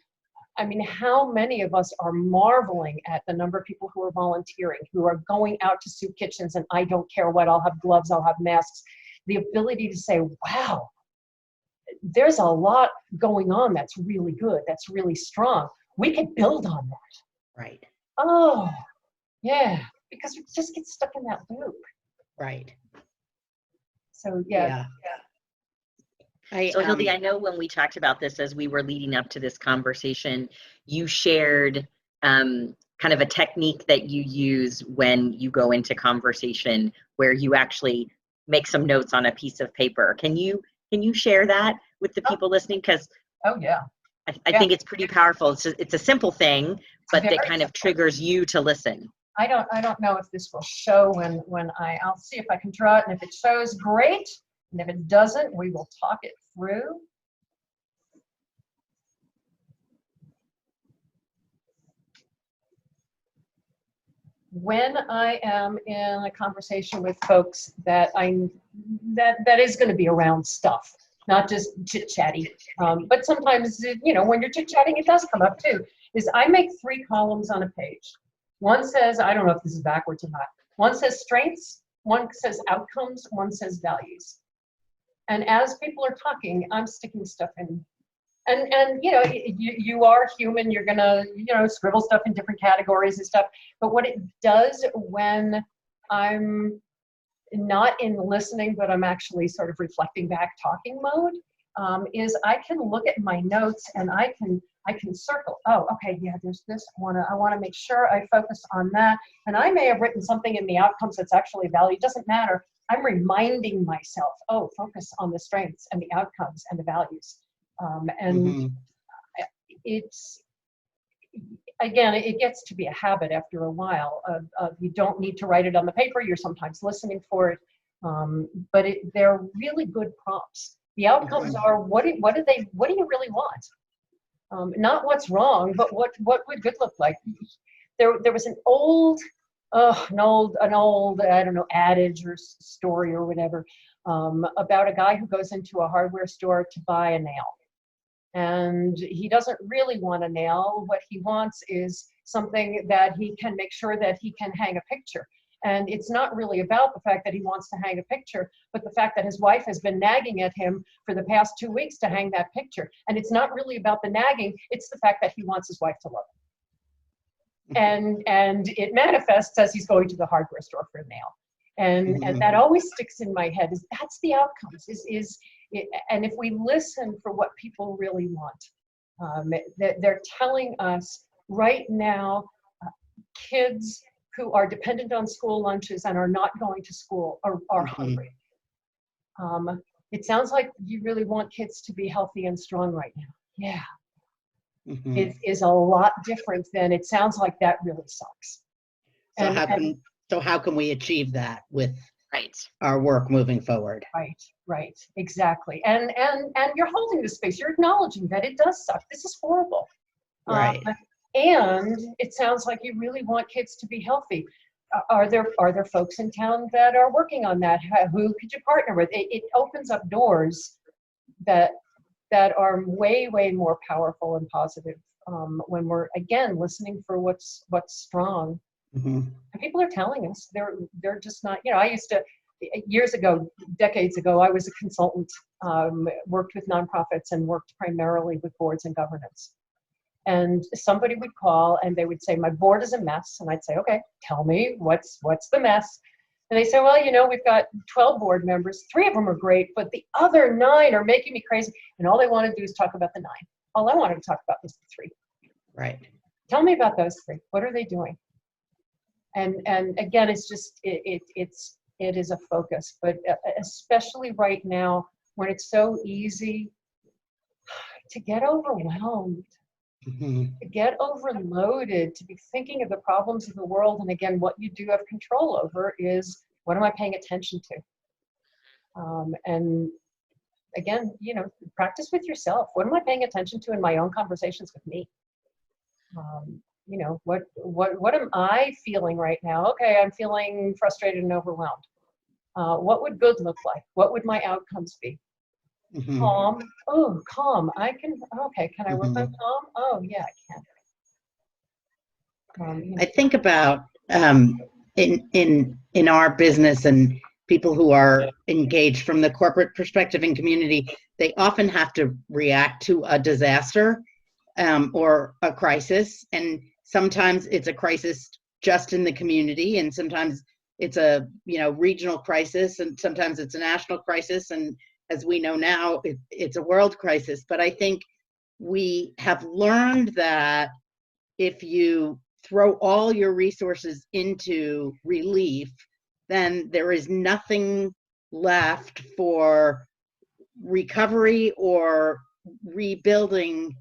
I mean, how many of us are marveling at the number of people who are volunteering, who are going out to soup kitchens, and I don't care what, I'll have gloves, I'll have masks. The ability to say, wow, there's a lot going on that's really good, that's really strong. We could build on that. Right. Oh, yeah, because we just get stuck in that loop. Right. So, yeah. So Hildy, I know when we talked about this as we were leading up to this conversation, you shared kind of a technique that you use when you go into conversation where you actually make some notes on a piece of paper. Can you share that with the people listening? Because I think it's pretty powerful. It's a simple thing, but that kind of triggers you to listen. I don't know if this will show when I'll see if I can draw it, and if it shows, great. And if it doesn't, we will talk it through. When I am in a conversation with folks that is going to be around stuff, not just chit-chatty, but sometimes, you know, when you're chit-chatting, it does come up too, is I make 3 columns on a page. One says, I don't know if this is backwards or not. One says strengths, one says outcomes, one says values. And as people are talking, I'm sticking stuff in And you know, you are human. You're gonna, you know, scribble stuff in different categories and stuff. But what it does when I'm not in listening, but I'm actually sort of reflecting back, talking mode, is I can look at my notes and I can circle. Oh, okay, yeah, there's this. I wanna make sure I focus on that. And I may have written something in the outcomes that's actually value. It doesn't matter. I'm reminding myself, oh, focus on the strengths and the outcomes and the values. And it's, again, it gets to be a habit after a while of you don't need to write it on the paper. You're sometimes listening for it, but they're really good prompts. The outcomes are what do you really want? Not what's wrong, but what would good look like. There was an old I don't know, adage or story or whatever, about a guy who goes into a hardware store to buy a nail. And he doesn't really want a nail. What he wants is something that he can make sure that he can hang a picture. And it's not really about the fact that he wants to hang a picture, but the fact that his wife has been nagging at him for the past 2 weeks to hang that picture. And it's not really about the nagging, it's the fact that he wants his wife to love him. And it manifests as he's going to the hardware store for a nail. And that always sticks in my head, is that's the outcomes, and if we listen for what people really want, they're telling us right now, kids who are dependent on school lunches and are not going to school are hungry. It sounds like you really want kids to be healthy and strong right now. Yeah. It is a lot different than it sounds like that really sucks. So how can we achieve that with our work moving forward? Right, exactly. And you're holding the space. You're acknowledging that it does suck. This is horrible. Right. And it sounds like you really want kids to be healthy. Are there folks in town that are working on that? Who could you partner with? It opens up doors that are way more powerful and positive when we're, again, listening for what's strong. And people are telling us they're just not, you know, I used to, years ago, decades ago, I was a consultant, worked with nonprofits and worked primarily with boards and governance. And somebody would call and they would say, my board is a mess. And I'd say, okay, tell me what's the mess. And they say, well, you know, we've got 12 board members. 3 of them are great, but the other 9 are making me crazy. And all they want to do is talk about the 9. All I wanted to talk about was the 3. Right. Tell me about those 3. What are they doing? And again, it's just, it is a focus, but especially right now when it's so easy to get overwhelmed, to get overloaded, to be thinking of the problems of the world. And again, what you do have control over is, what am I paying attention to? And again, you know, practice with yourself. What am I paying attention to in my own conversations with me? You know, what am I feeling right now? Okay, I'm feeling frustrated and overwhelmed. What would good look like? What would my outcomes be? Calm. Oh, calm. Can I work on calm? Oh, yeah, I can. You know. I think about in our business and people who are engaged from the corporate perspective and community, they often have to react to a disaster or a crisis. And sometimes it's a crisis just in the community, and sometimes it's a regional crisis, and sometimes it's a national crisis, and as we know now, it's a world crisis. But I think we have learned that if you throw all your resources into relief, then there is nothing left for recovery or rebuilding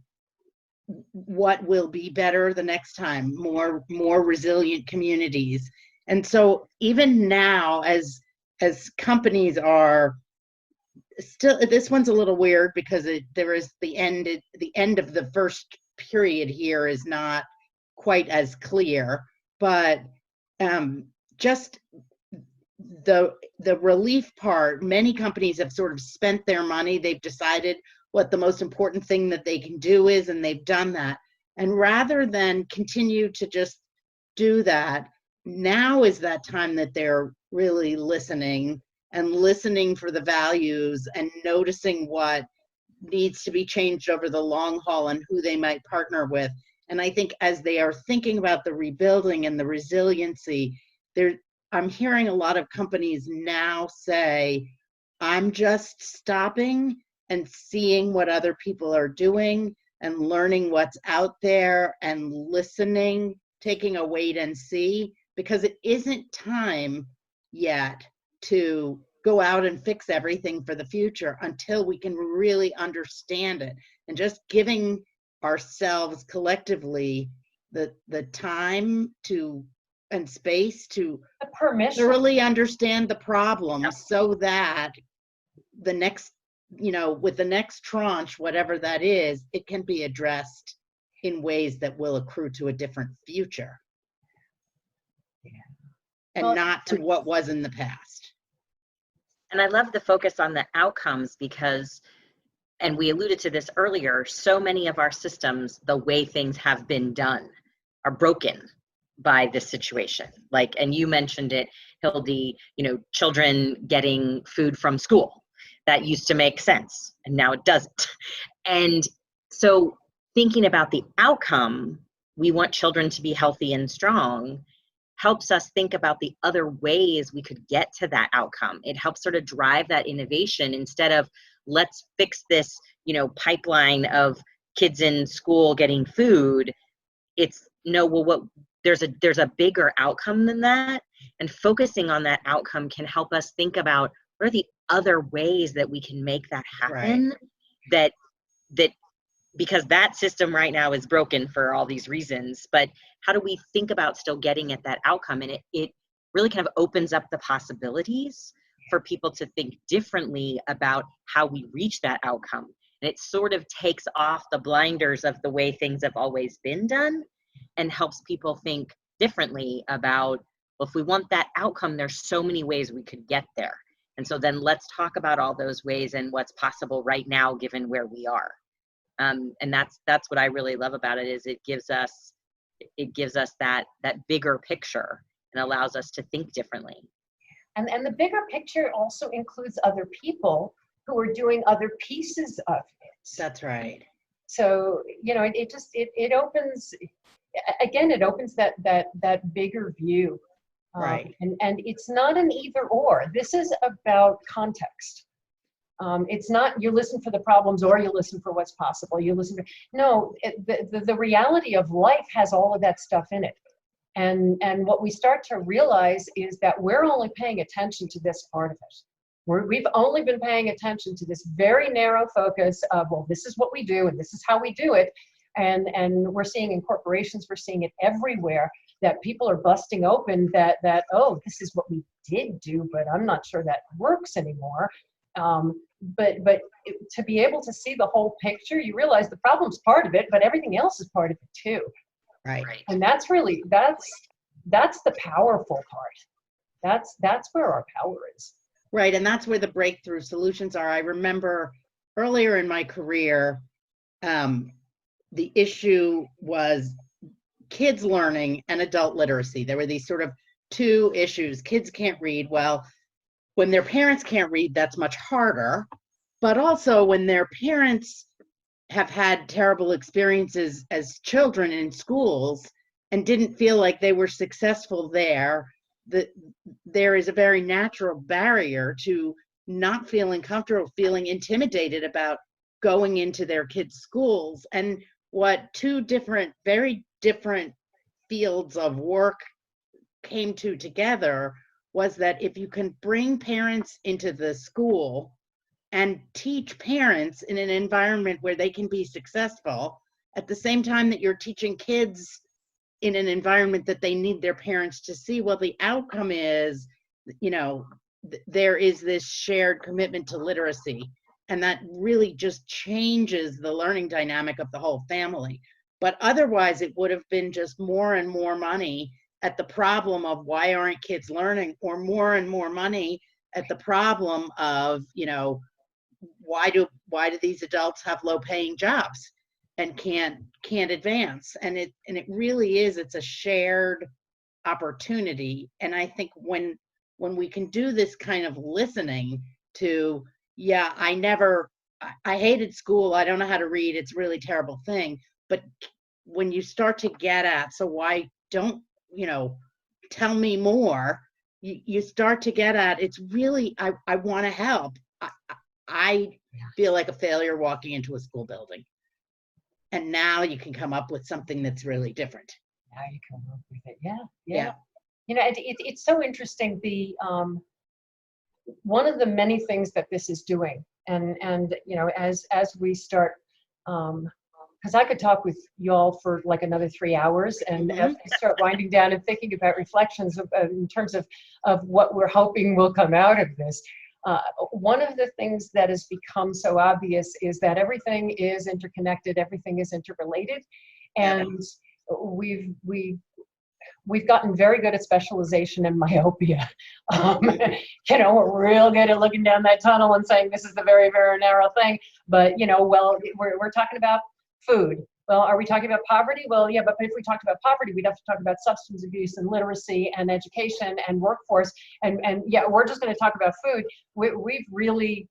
what will be better the next time, more resilient communities. And so even now, as companies are still, this one's a little weird because there is the end of the first period here is not quite as clear, but just the relief part, many companies have sort of spent their money. They've decided what the most important thing that they can do is, and they've done that. And rather than continue to just do that, now is that time that they're really listening for the values and noticing what needs to be changed over the long haul and who they might partner with. And I think as they are thinking about the rebuilding and the resiliency, I'm hearing a lot of companies now say, I'm just stopping and seeing what other people are doing and learning what's out there and listening, taking a wait and see, because it isn't time yet to go out and fix everything for the future until we can really understand it. And just giving ourselves collectively the time to and space to thoroughly understand the problem, so that the next, with the next tranche, whatever that is, it can be addressed in ways that will accrue to a different future. And not to what was in the past. And I love the focus on the outcomes because, and we alluded to this earlier, so many of our systems, the way things have been done, are broken by this situation. Like, and you mentioned it, Hildy, children getting food from school. That used to make sense, and now it doesn't. And so thinking about the outcome, we want children to be healthy and strong, helps us think about the other ways we could get to that outcome. It helps sort of drive that innovation instead of let's fix this, pipeline of kids in school getting food. It's no, well, there's a bigger outcome than that, and focusing on that outcome can help us think about what are the other ways that we can make that happen. Right. That because that system right now is broken for all these reasons, but how do we think about still getting at that outcome? And it really kind of opens up the possibilities for people to think differently about how we reach that outcome. And it sort of takes off the blinders of the way things have always been done and helps people think differently about, well, if we want that outcome, there's so many ways we could get there. And so then let's talk about all those ways and what's possible right now, given where we are. And that's what I really love about it, is it gives us that bigger picture and allows us to think differently. And the bigger picture also includes other people who are doing other pieces of it. That's right. So, it opens, again, it opens that bigger view. Right. And it's not an either or. This is about context. It's not you listen for the problems or you listen for what's possible. The reality of life has all of that stuff in it. And what we start to realize is that we're only paying attention to this part of it. We've only been paying attention to this very narrow focus of, well, this is what we do and this is how we do it. And we're seeing in corporations, we're seeing it everywhere, that people are busting open that oh, this is what we did do, but I'm not sure that works anymore. But to be able to see the whole picture, you realize the problem's part of it, but everything else is part of it too. Right. And that's really, that's the powerful part. That's where our power is. Right. And that's where the breakthrough solutions are. I remember earlier in my career, the issue was kids learning and adult literacy. There were these sort of two issues. Kids can't read. Well, when their parents can't read, that's much harder. But also when their parents have had terrible experiences as children in schools and didn't feel like they were successful there, there is a very natural barrier to not feeling comfortable, feeling intimidated about going into their kids' schools. And what two very different fields of work came to together was that if you can bring parents into the school and teach parents in an environment where they can be successful, at the same time that you're teaching kids in an environment that they need their parents to see, well, the outcome is, there is this shared commitment to literacy. And that really just changes the learning dynamic of the whole family. But otherwise, it would have been just more and more money at the problem of why aren't kids learning, or more and more money at the problem of, why do these adults have low paying jobs and can't advance? And it really is, it's a shared opportunity. And I think when we can do this kind of listening to, I never I hated school. I don't know how to read. It's a really terrible thing. But when you start to get at, so why don't, tell me more, you start to get at, it's really, I want to help. I feel like a failure walking into a school building. And now you can come up with something that's really different. Now you come up with it. Yeah. It's so interesting. One of the many things that this is doing, and as we start, because I could talk with y'all for like another 3 hours, and as we start winding down and thinking about reflections in terms of what we're hoping will come out of this. One of the things that has become so obvious is that everything is interconnected, everything is interrelated, and we've gotten very good at specialization and myopia. We're real good at looking down that tunnel and saying this is the very, very narrow thing. But we're talking about food. Well, are we talking about poverty? Well, yeah, but if we talked about poverty, we'd have to talk about substance abuse and literacy and education and workforce. And yeah, we're just going to talk about food. We've really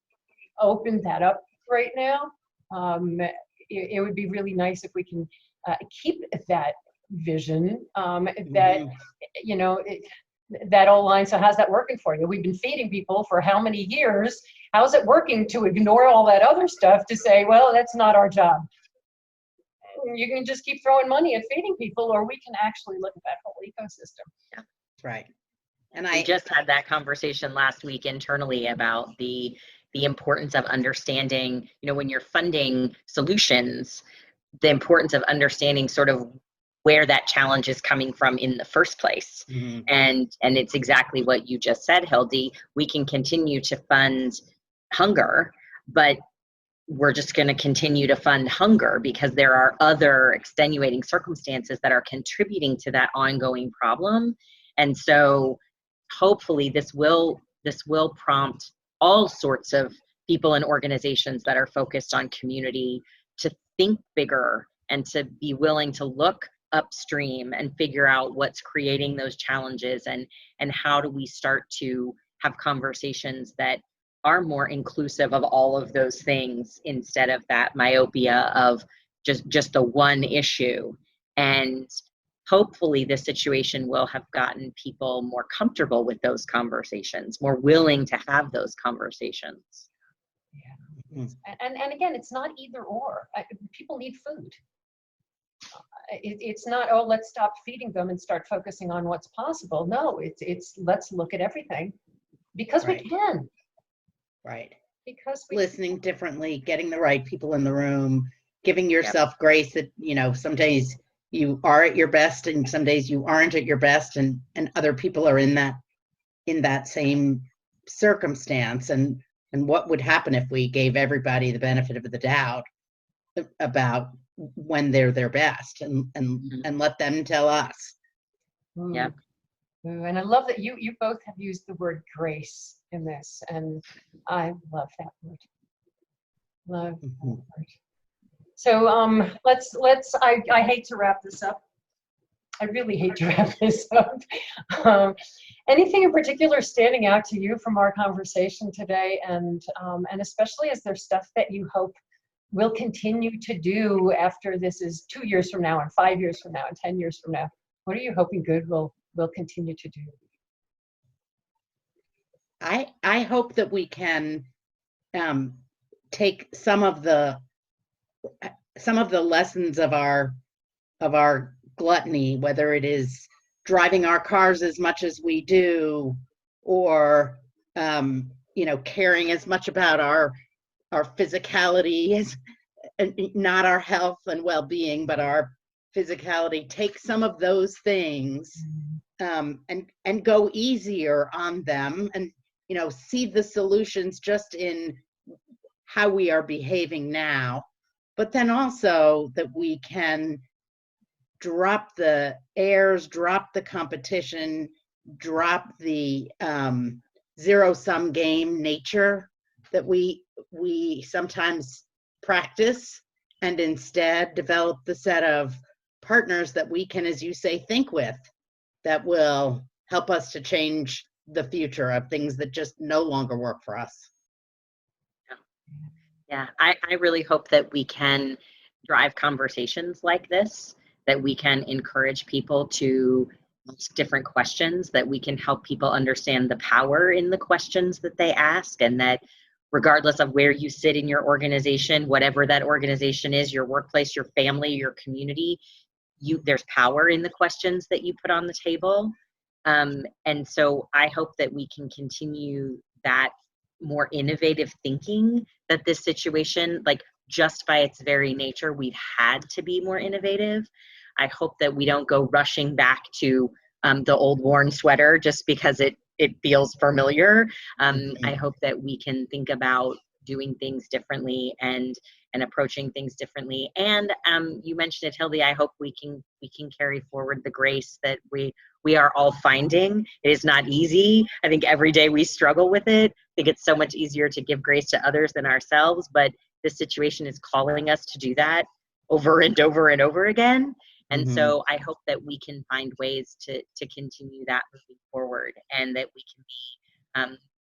opened that up right now. It would be really nice if we can keep that vision, that old line. So how's that working for you? We've been feeding people for how many years? How's it working to ignore all that other stuff to say, well, that's not our job? You can just keep throwing money at feeding people, or we can actually look at that whole ecosystem. Yeah. Right. And I just had that conversation last week internally about the importance of understanding, when you're funding solutions, the importance of understanding sort of where that challenge is coming from in the first place. Mm-hmm. And it's exactly what you just said, Hildy. We can continue to fund hunger, but we're just going to continue to fund hunger because there are other extenuating circumstances that are contributing to that ongoing problem. And so hopefully this will prompt all sorts of people and organizations that are focused on community to think bigger and to be willing to look upstream and figure out what's creating those challenges, and how do we start to have conversations that are more inclusive of all of those things instead of that myopia of just the one issue. And hopefully this situation will have gotten people more comfortable with those conversations, more willing to have those conversations. Yeah. And again, it's not either or. People need food. It's not, oh, let's stop feeding them and start focusing on what's possible. No, it's let's look at everything because we can. Right. Because listening differently, getting the right people in the room, giving yourself grace that, some days you are at your best and some days you aren't at your best, and other people are in that same circumstance, and what would happen if we gave everybody the benefit of the doubt about when they're their best, and let them tell us. Yeah. And I love that you both have used the word grace in this, and I love that word. Love that word. So let's I hate to wrap this up. I really hate to wrap this up. Anything in particular standing out to you from our conversation today, and especially is there stuff that you hope we'll continue to do after this is 2 years from now, and 5 years from now, and 10 years from now? What are you hoping good will continue to do? I hope that we can take some of the lessons of our gluttony, whether it is driving our cars as much as we do, or caring as much about our physicality as not our health and well-being, but our physicality. Take some of those things and go easier on them, and see the solutions just in how we are behaving now, but then also that we can drop the airs, drop the competition, drop the zero-sum game nature that we sometimes practice, and instead develop the set of partners that we can, as you say, think with, that will help us to change the future of things that just no longer work for us. Yeah, I really hope that we can drive conversations like this, that we can encourage people to ask different questions, that we can help people understand the power in the questions that they ask, and that regardless of where you sit in your organization, whatever that organization is, your workplace, your family, your community, there's power in the questions that you put on the table. And so I hope that we can continue that more innovative thinking, that this situation, like just by its very nature, we've had to be more innovative. I hope that we don't go rushing back to the old worn sweater just because it feels familiar. I hope that we can think about doing things differently and approaching things differently. And you mentioned it, Hildy. I hope we can carry forward the grace that we are all finding. It is not easy. I think every day we struggle with it. I think it's so much easier to give grace to others than ourselves, but this situation is calling us to do that over and over and over again. And so I hope that we can find ways to continue that moving forward, and that we can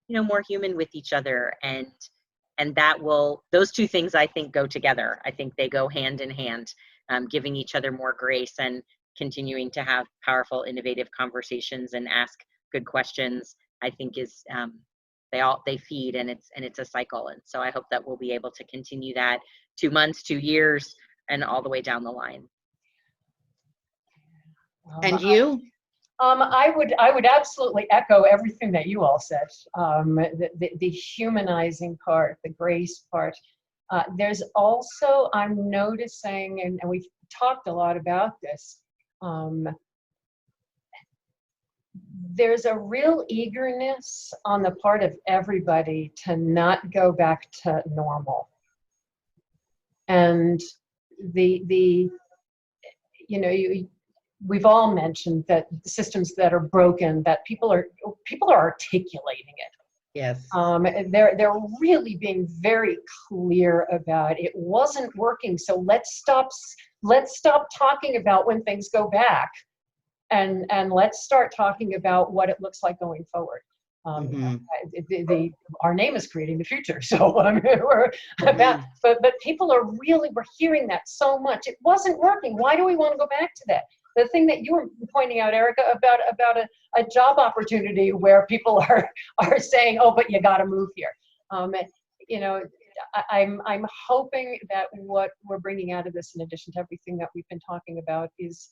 be more human with each other, and that will, those two things I think go together. I think they go hand in hand, giving each other more grace and continuing to have powerful, innovative conversations and ask good questions, I think is they feed, and it's a cycle. And so I hope that we'll be able to continue that 2 months, 2 years, and all the way down the line. And you? I would absolutely echo everything that you all said. The humanizing part, the grace part. There's also, I'm noticing, and we've talked a lot about this, there's a real eagerness on the part of everybody to not go back to normal. And we've all mentioned that the systems that are broken, that people are articulating it. Yes. They're really being very clear about it wasn't working. So let's stop talking about when things go back, and let's start talking about what it looks like going forward. Our name is Creating the Future, so we're about. But people are we're hearing that so much. It wasn't working. Why do we want to go back to that? The thing that you were pointing out, Erica, about a job opportunity where people are saying, "Oh, but you got to move here." I'm hoping that what we're bringing out of this, in addition to everything that we've been talking about, is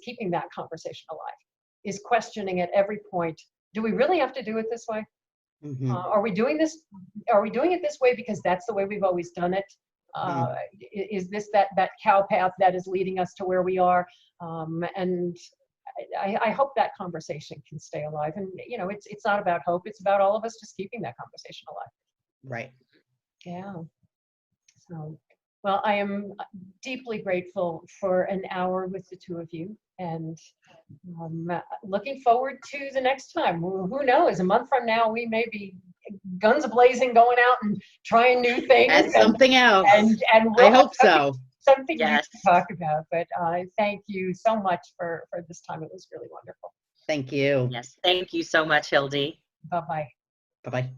keeping that conversation alive, is questioning at every point. Do we really have to do it this way? Are we doing this? Are we doing it this way because that's the way we've always done it? Is this that cow path that is leading us to where we are? And I hope that conversation can stay alive. And it's not about hope; it's about all of us just keeping that conversation alive. Right. Yeah. So, well, I am deeply grateful for an hour with the two of you, and looking forward to the next time. Who knows? A month from now, we may be guns blazing, going out and trying new things. That's something else. And we'll I hope so. Something Yes. to talk about. But thank you so much for this time. It was really wonderful. Thank you. Yes. Thank you so much, Hildy. Bye-bye. Bye-bye.